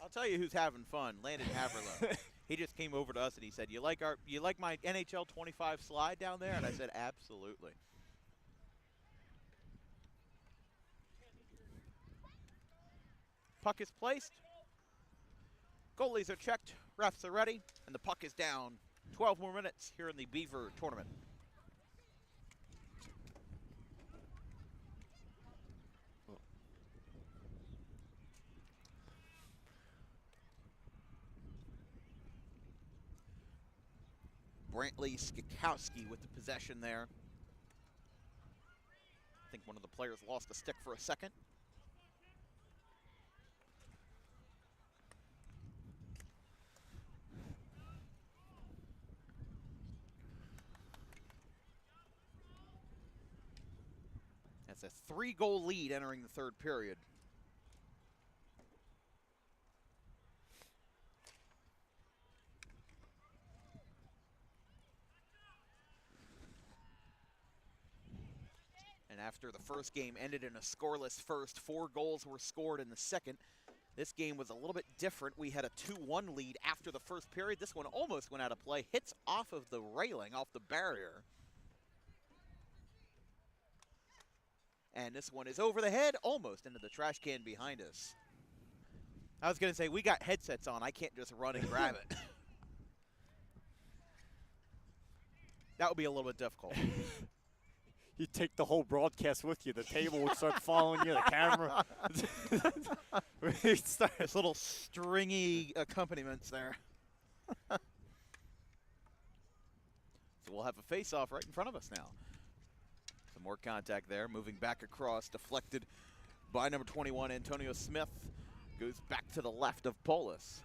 I'll tell you who's having fun, Landon Haverlow. He just came over to us and he said, you like my NHL 25 slide down there? And I said, absolutely. Puck is placed. Goalies are checked. Refs are ready. And the puck is down. 12 more minutes here in the Beaver tournament. Brantley Skakowski with the possession there. I think one of the players lost a stick for a second. That's a 3-goal lead entering the third period. And after the first game ended in a scoreless first, 4 goals were scored in the second. This game was a little bit different. We had a 2-1 lead after the first period. This one almost went out of play. Hits off of the railing, off the barrier. And this one is over the head, almost into the trash can behind us. I was going to say, we got headsets on. I can't just run and grab it. That would be a little bit difficult. You take the whole broadcast with you. The table would start following you, the camera. There's little stringy accompaniments there. So we'll have a face-off right in front of us now. Some more contact there, moving back across, deflected by number 21, Antonio Smith. Goes back to the left of Polis.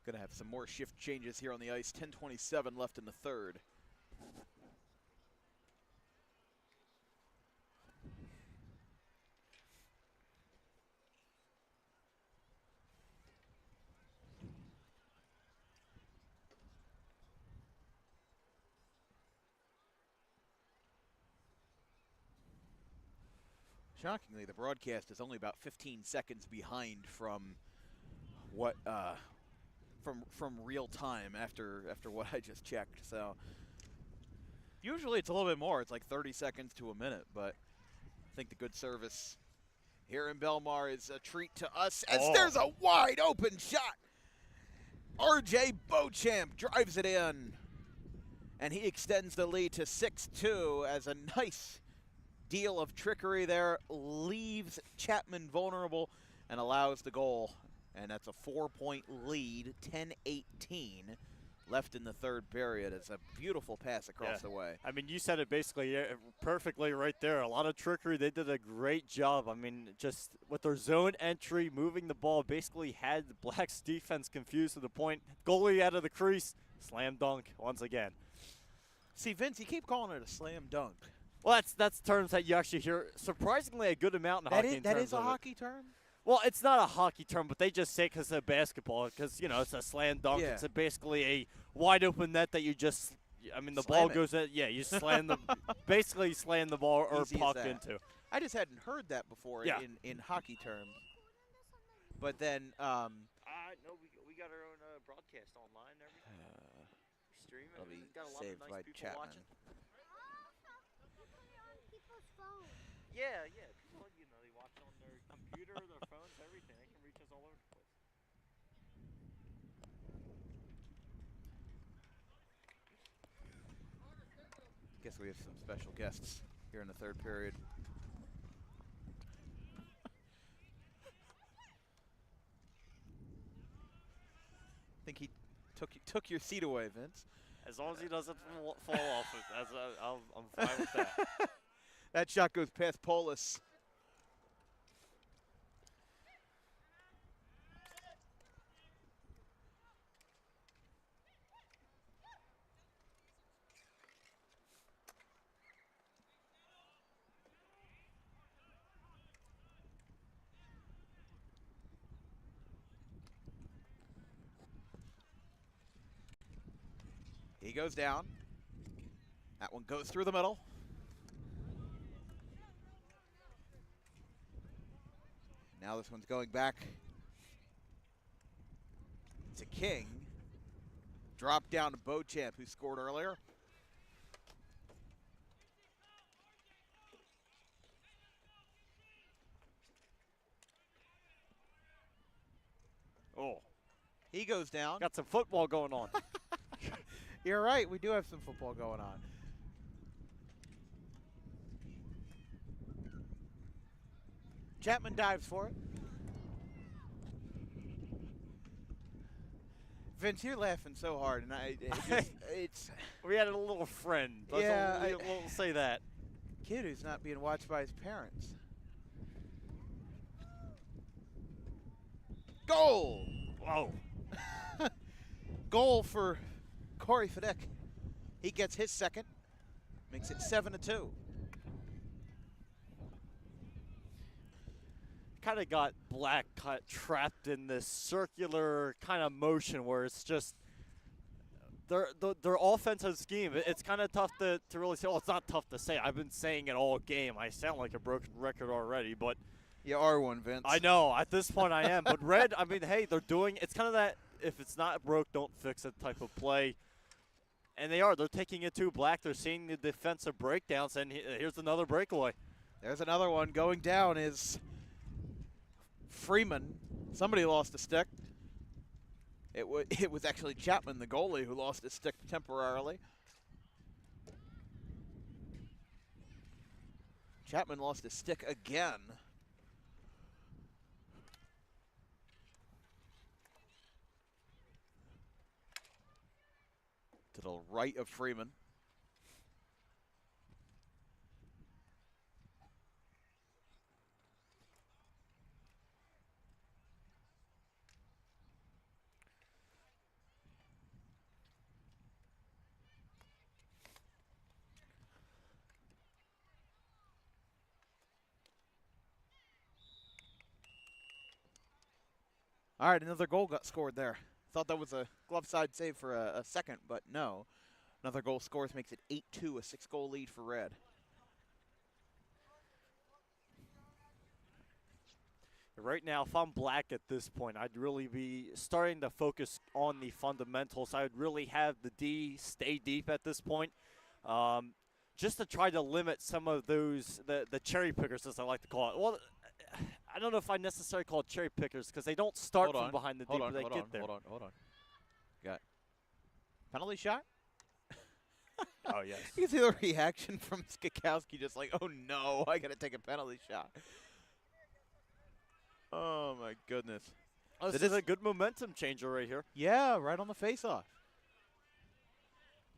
Going to have some more shift changes here on the ice. 10:27 left in the third. Shockingly, the broadcast is only about 15 seconds behind from what from real time after what I just checked. So usually it's a little bit more. It's like 30 seconds to a minute, but I think the good service here in Bellmawr is a treat to us as there's a wide open shot. RJ Beauchamp drives it in, and he extends the lead to 6-2 as a nice deal of trickery there leaves Chapman vulnerable and allows the goal. And that's a 4-point lead, 10-18 left in the third period. It's a beautiful pass across the way. I mean, you said it basically perfectly right there. A lot of trickery. They did a great job. I mean, just with their zone entry, moving the ball, basically had the Blacks defense confused to the point. Goalie out of the crease, slam dunk once again. See, Vince, you keep calling it a slam dunk. Well, that's terms that you actually hear surprisingly a good amount in hockey. That is a hockey term? Well, it's not a hockey term, but they just say because of basketball, because, you know, it's a slam dunk. Yeah. It's basically a wide open net that you just, I mean, the Slam ball it. goes in. Yeah, you slam the, basically slam the ball or Easy as puck that. into. I just hadn't heard that before in hockey terms. But then, no, we got our own broadcast online and everything. Stream it. It'll be Got a lot saved of nice by people Chapman. watching. Yeah. People, you know, they watch on their computer, their phones, everything. They can reach us all over the place. Guess we have some special guests here in the third period. I think he took your seat away, Vince. As long as he doesn't fall off it, I'm fine with that. That shot goes past Polis. He goes down. That one goes through the middle. Now this one's going back to King. Drop down to Beauchamp, who scored earlier. Oh, He goes down. got some football going on. You're right, we do have some football going on. Chapman dives for it. Vince, you're laughing so hard, and it's We had a little friend. We'll say that. kid who's not being watched by his parents. Goal! Whoa. Goal for Corey Fedek. He gets his second, makes it 7-2. Kind of got Black trapped in this circular kind of motion where it's just their offensive scheme. It's kind of tough to really say. Well, it's not tough to say. I've been saying it all game. I sound like a broken record already, but You are one, Vince. I know at this point I am. But Red, I mean, hey, they're doing. It's kind of that if it's not broke, don't fix it type of play. And they're taking it to Black. They're seeing the defensive breakdowns, and here's another breakaway. There's another one going down is Freeman. Somebody lost a stick. It was actually Chapman, the goalie, who lost his stick temporarily. Chapman lost his stick again. To the right of Freeman. All right, another goal got scored there. Thought that was a glove side save for a second, but no. Another goal scores, makes it 8-2, a 6-goal lead for Red. Right now, if I'm Black at this point, I'd really be starting to focus on the fundamentals. I would really have the D stay deep at this point, just to try to limit some of those, the cherry pickers, as I like to call it. Well, I don't know if I necessarily call it cherry pickers because they don't start from behind the D, but they get there. Hold on. Got penalty shot? Oh, yes. You can see the reaction from Skakowski, just like, oh no, I got to take a penalty shot. Oh my goodness. Oh, this is a good momentum changer right here. Yeah, right on the face-off.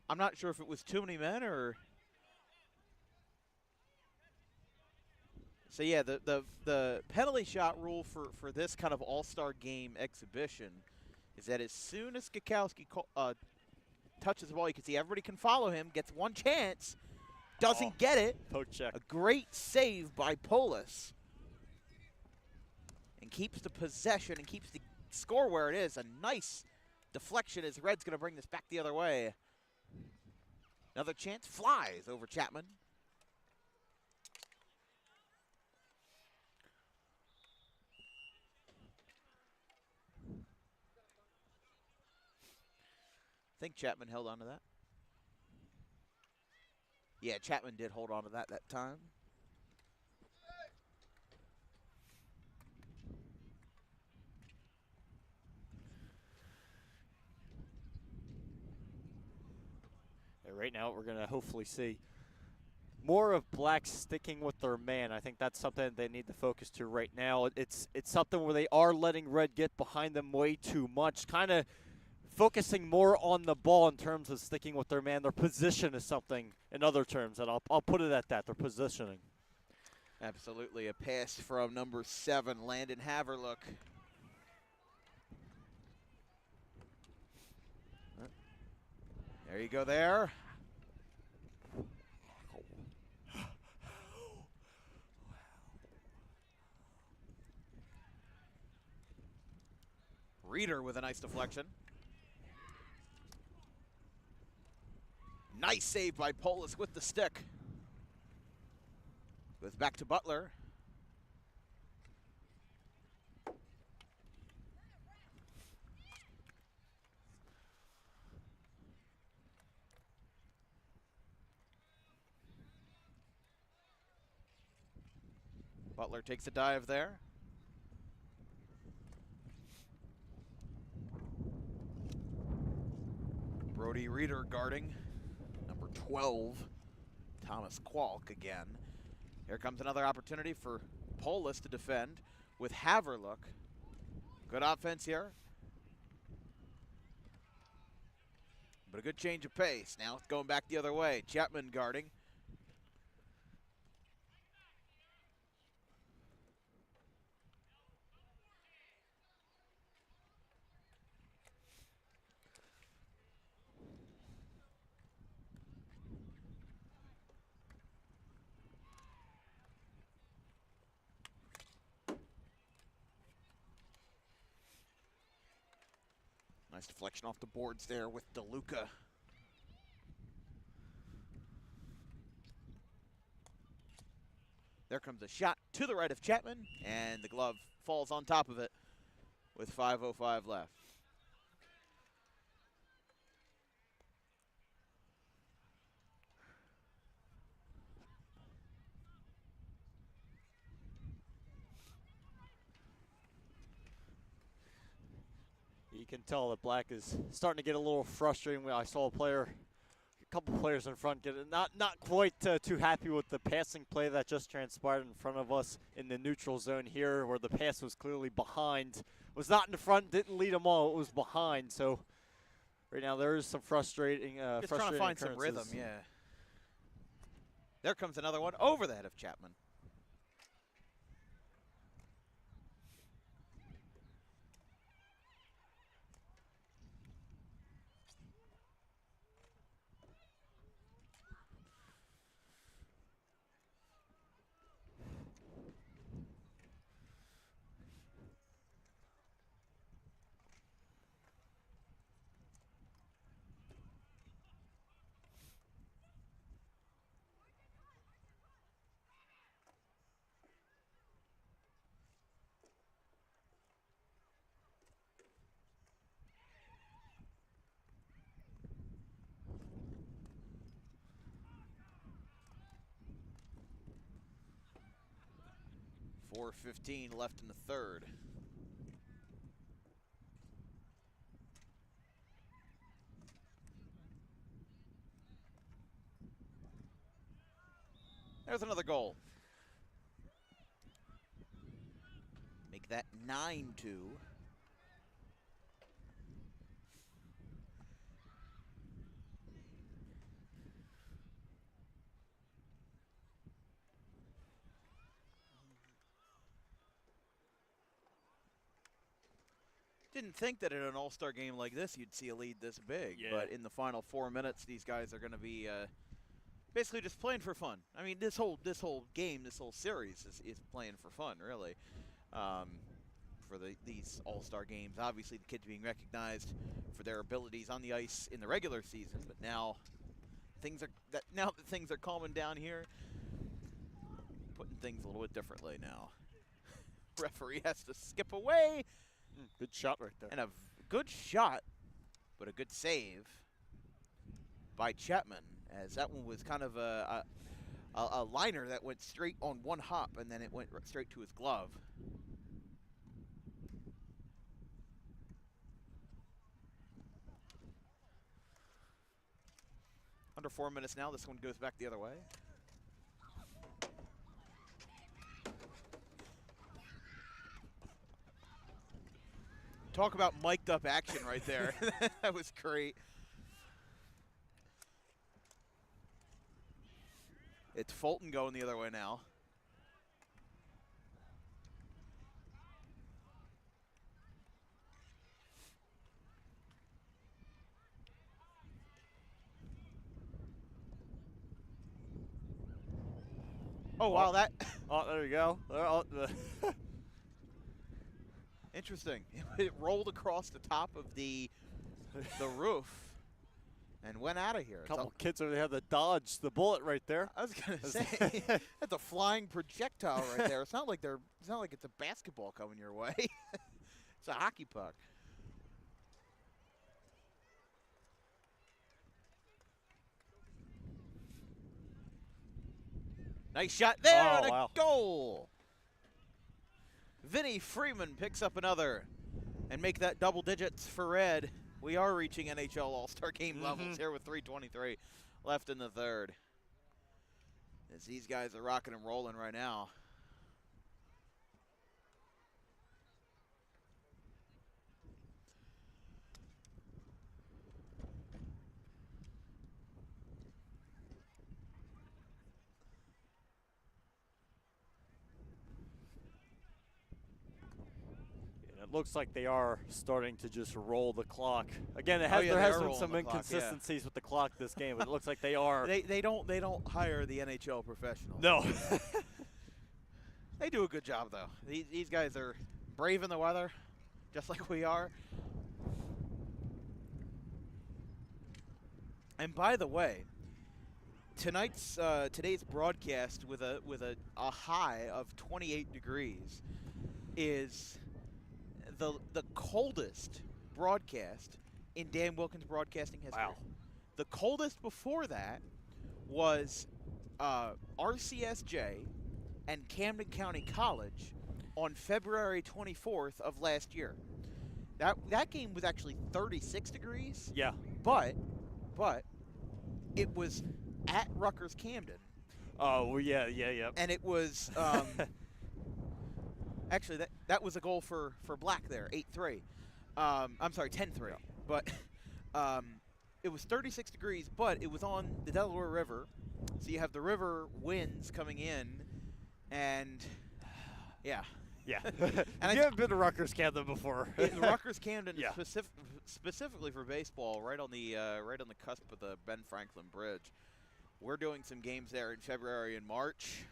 I'm not sure if it was too many men or... So yeah, the penalty shot rule for this kind of all-star game exhibition is that as soon as Skakowski touches the ball, you can see everybody can follow him, gets one chance, doesn't get it. Poke check. A great save by Polis. And keeps the possession and keeps the score where it is. A nice deflection as Red's going to bring this back the other way. Another chance flies over Chapman. I think Chapman held on to that. Yeah, Chapman did hold on to that time. Right now, we're going to hopefully see more of Blacks sticking with their man. I think that's something they need to focus to right now. It's something where they are letting Red get behind them way too much, kind of focusing more on the ball in terms of sticking with their man. Their position is something, in other terms, and I'll put it at that, their positioning. Absolutely. A pass from number 7, Landon Haverlook. There you go there. Reeder with a nice deflection. Nice save by Polis with the stick. Goes back to Butler. Butler takes a dive there. Brody Reeder guarding. Number 12, Thomas Kwalk again. Here comes another opportunity for Polis to defend with Haverlook. Good offense here. But a good change of pace. Now it's going back the other way. Chapman guarding. Nice deflection off the boards there with DeLuca. There comes a shot to the right of Chapman, and the glove falls on top of it with 5:05 left. can tell that Black is starting to get a little frustrating. I saw a couple players in front get not quite too happy with the passing play that just transpired in front of us in the neutral zone here, where the pass was clearly behind. Was not in the front, didn't lead them all. It was behind. So right now there is some frustrating. Just trying to find some rhythm. Yeah. There comes another one over the head of Chapman. .4:15 left in the third. There's another goal. Make that 9-2. Didn't think that in an all-star game like this you'd see a lead this big, but in the final 4 minutes, these guys are going to be basically just playing for fun. I mean, this whole game, this whole series is playing for fun, really. For these all-star games, obviously the kids being recognized for their abilities on the ice in the regular season, but now that things are calming down here, putting things a little bit differently now. Referee has to skip away. Good shot right there. And a good shot, but a good save by Chapman, as that one was kind of a liner that went straight on one hop, and then it went straight to his glove. Under 4 minutes now. This one goes back the other way. Talk about mic'd up action right there. That was great. It's Fulton going the other way now. Oh, wow, that. Oh, there you go. Interesting. It rolled across the top of the roof and went out of here. A couple kids over there had to dodge the bullet right there. I was gonna say that's a flying projectile right there. It's not like it's a basketball coming your way. It's a hockey puck. Nice shot there and a goal. Vinny Freeman picks up another and make that double digits for Red. We are reaching NHL All-Star Game levels here with 3:23 left in the third. As these guys are rocking and rolling right now. It looks like they are starting to just roll the clock. Again, there has been some inconsistencies with the clock this game, but it looks like they are. They don't hire the NHL professionals. No. They do a good job, though. These guys are braving the weather, just like we are. And by the way, today's broadcast with a high of 28 degrees is the coldest broadcast in Dan Wilkins broadcasting history. Wow. The coldest before that was RCSJ and Camden County College on February 24th of last year. That game was actually 36 degrees, Yeah. but it was at Rutgers Camden, Oh, well, yeah. and it was actually that was a goal for Black there, 8-3. I'm sorry, 10-3. But it was 36 degrees, but it was on the Delaware River, so you have the river winds coming in, and yeah. Yeah. And You haven't been to Rutgers Camden before. Rutgers Camden, Yeah. specifically for baseball, right on the cusp of the Ben Franklin Bridge. We're doing some games there in February and March.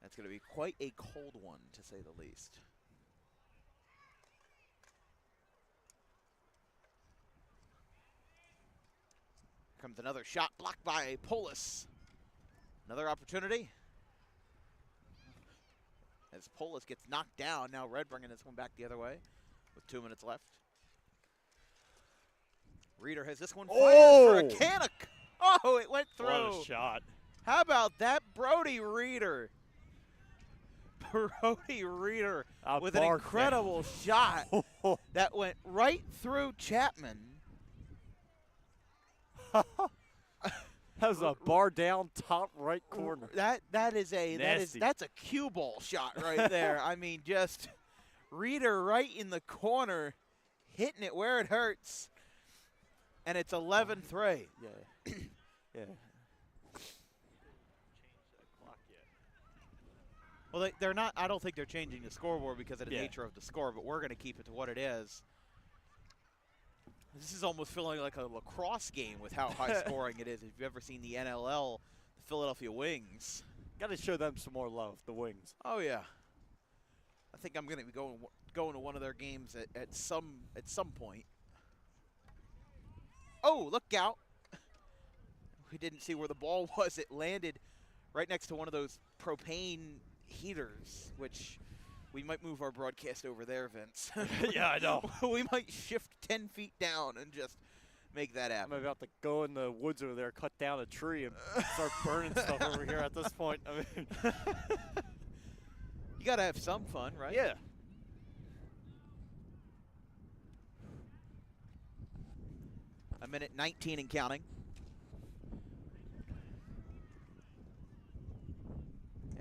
That's going to be quite a cold one, to say the least. Comes another shot blocked by Polis. Another opportunity. As Polis gets knocked down, now Red bringing this one back the other way with 2 minutes left. Reeder has this one fired for a Canuck. Oh, it went through. What a shot. How about that, Brody Reeder? Brody Reeder with an incredible shot that went right through Chapman. That was a bar down top right corner. That's a cue ball shot right there. I mean, just Reeder right in the corner, hitting it where it hurts, and it's 11-3. Yeah. Yeah. Well, they're not. I don't think they're changing the scoreboard because of the Yeah. nature of the score, but we're going to keep it to what it is. This is almost feeling like a lacrosse game with how high scoring it is. If you've ever seen the NLL, the Philadelphia Wings. Got to show them some more love, the Wings. Oh yeah. I think I'm going to be going to one of their games at some point. Oh, look out! We didn't see where the ball was. It landed right next to one of those propane heaters, which we might move our broadcast over there, Vince. Yeah, I know. We might shift 10 feet down and just make that happen. I'm about to go in the woods over there, cut down a tree, and start burning stuff over here at this point. I mean, you got to have some fun, right? yeah. A minute 19 and counting.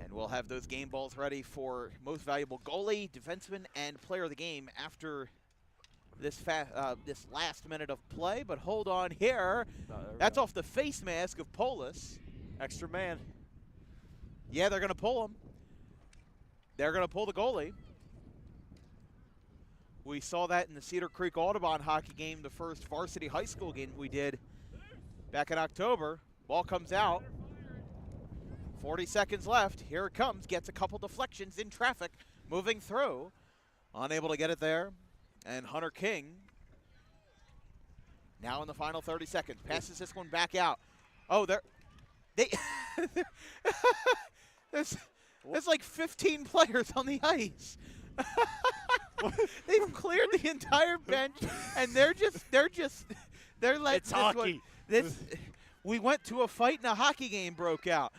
And we'll have those game balls ready for most valuable goalie, defenseman, and player of the game after this last minute of play. But hold on here. That's off the face mask of Polis. Extra man. Yeah, they're going to pull him. They're going to pull the goalie. We saw that in the Cedar Creek Audubon hockey game, the first varsity high school game we did back in October. Ball comes out. 40 seconds left. Here it comes. Gets a couple deflections in traffic. Moving through. Unable to get it there. And Hunter King now in the final 30 seconds. Passes this one back out. Oh, there's like 15 players on the ice. They've cleared the entire bench, and they're letting It's hockey. We went to a fight and a hockey game broke out.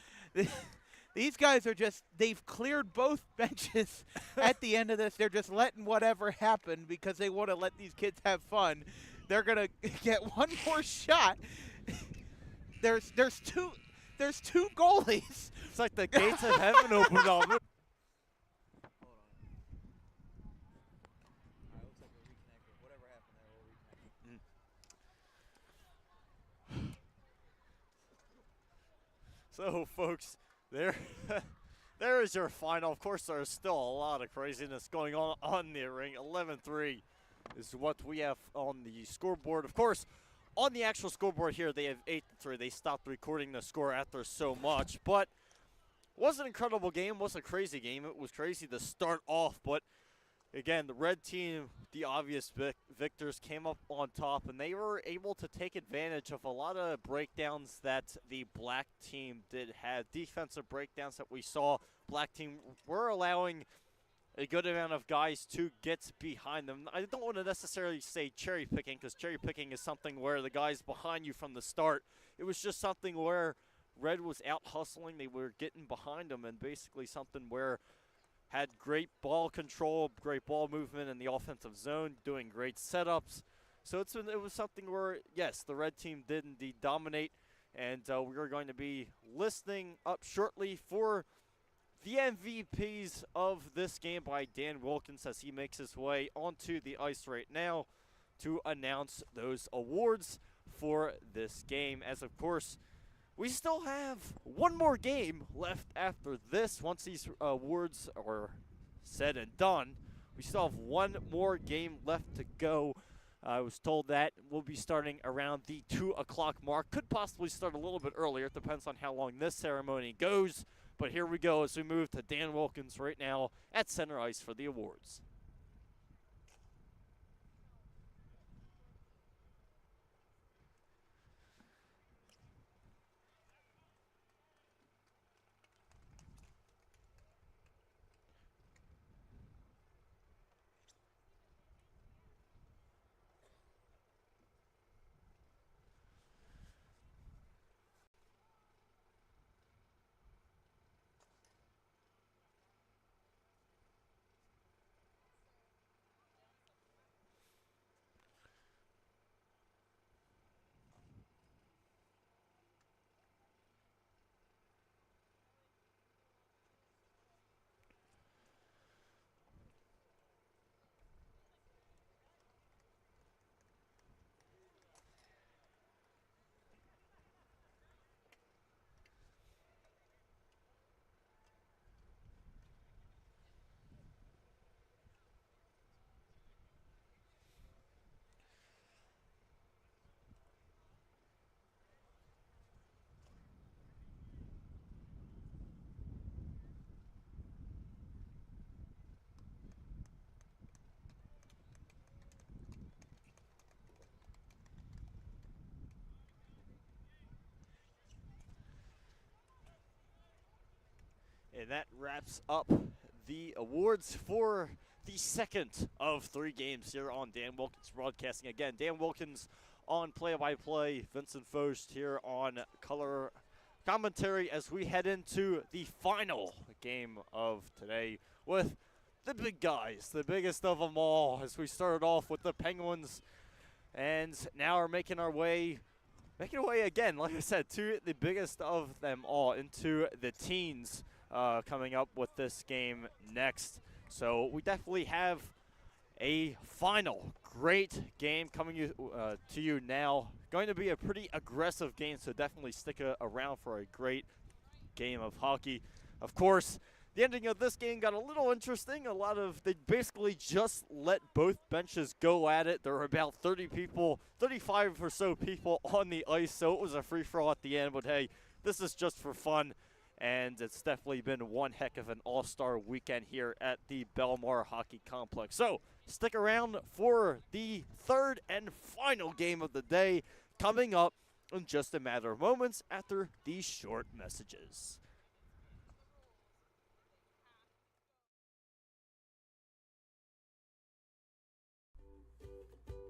These guys are they've cleared both benches at the end of this. They're just letting whatever happen because they want to let these kids have fun. They're going to get one more shot. There's two goalies. It's like the gates of heaven opened up. So, folks, there is your final. Of course, there's still a lot of craziness going on the ring. 11-3 is what we have on the scoreboard. Of course, on the actual scoreboard here, they have 8-3. They stopped recording the score after so much, but it was an incredible game. It was a crazy game. It was crazy to start off, but again, the red team, the obvious victors, came up on top, and they were able to take advantage of a lot of breakdowns that the black team did have. Defensive breakdowns that we saw. Black team were allowing a good amount of guys to get behind them. I don't want to necessarily say cherry picking, because cherry picking is something where the guys behind you from the start. It was just something where Red was out hustling. They were getting behind them, and basically something where had great ball control, great ball movement in the offensive zone, doing great setups. So it was something where, yes, the red team did indeed dominate, and we are going to be listening up shortly for the MVPs of this game by Dan Wilkins as he makes his way onto the ice right now to announce those awards for this game. As, of course, we still have one more game left after this. Once these awards are said and done, we still have one more game left to go. I was told that we'll be starting around the 2 o'clock mark. Could possibly start a little bit earlier. It depends on how long this ceremony goes. But here we go as we move to Dan Wilkins right now at center ice for the awards. And that wraps up the awards for the second of 3 games here on Dan Wilkins Broadcasting. Again, Dan Wilkins on play-by-play, Vincent Focht here on color commentary as we head into the final game of today with the big guys, the biggest of them all, as we started off with the Penguins and now are making our way again, like I said, to the biggest of them all, into the teens. Coming up with this game next. So we definitely have a final great game coming to you now. Going to be a pretty aggressive game, so definitely stick around for a great game of hockey. Of course, the ending of this game got a little interesting. They basically just let both benches go at it. There were about 35 or so people on the ice, so it was a free-for-all at the end. But hey, this is just for fun. And it's definitely been one heck of an all-star weekend here at the Bellmawr Hockey Complex. So stick around for the third and final game of the day coming up in just a matter of moments after these short messages.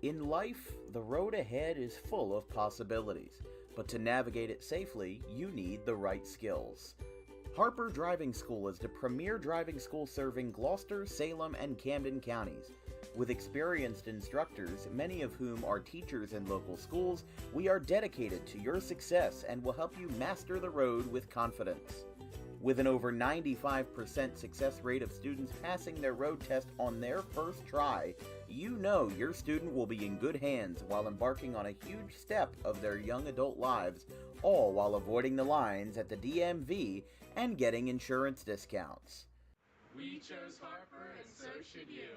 In life, the road ahead is full of possibilities, but to navigate it safely, you need the right skills. Harper Driving School is the premier driving school serving Gloucester, Salem, and Camden counties. With experienced instructors, many of whom are teachers in local schools, we are dedicated to your success and will help you master the road with confidence. With an over 95% success rate of students passing their road test on their first try, you know your student will be in good hands while embarking on a huge step of their young adult lives, all while avoiding the lines at the DMV and getting insurance discounts. We chose Harper, and so should you.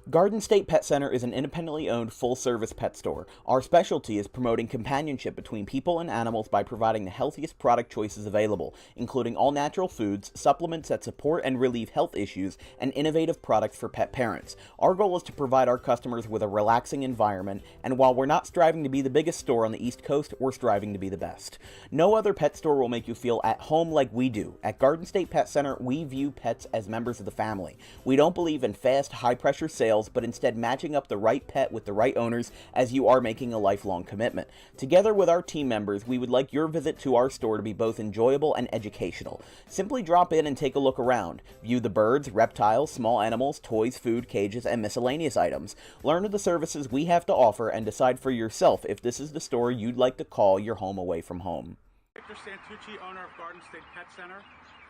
Garden State Pet Center is an independently owned full-service pet store. Our specialty is promoting companionship between people and animals by providing the healthiest product choices available, including all-natural foods, supplements that support and relieve health issues, and innovative products for pet parents. Our goal is to provide our customers with a relaxing environment, and while we're not striving to be the biggest store on the East Coast, we're striving to be the best. No other pet store will make you feel at home like we do. At Garden State Pet Center, we view pets as members of the family. We don't believe in fast, high-pressure sales, but instead matching up the right pet with the right owners, as you are making a lifelong commitment. Together with our team members, we would like your visit to our store to be both enjoyable and educational. Simply drop in and take a look around. View the birds, reptiles, small animals, toys, food, cages, and miscellaneous items. Learn of the services we have to offer and decide for yourself if this is the store you'd like to call your home away from home. Victor Santucci, owner of Garden State Pet Center.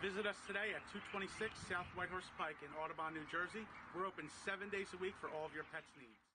Visit us today at 226 South Whitehorse Pike in Audubon, New Jersey. We're open 7 days a week for all of your pets' needs.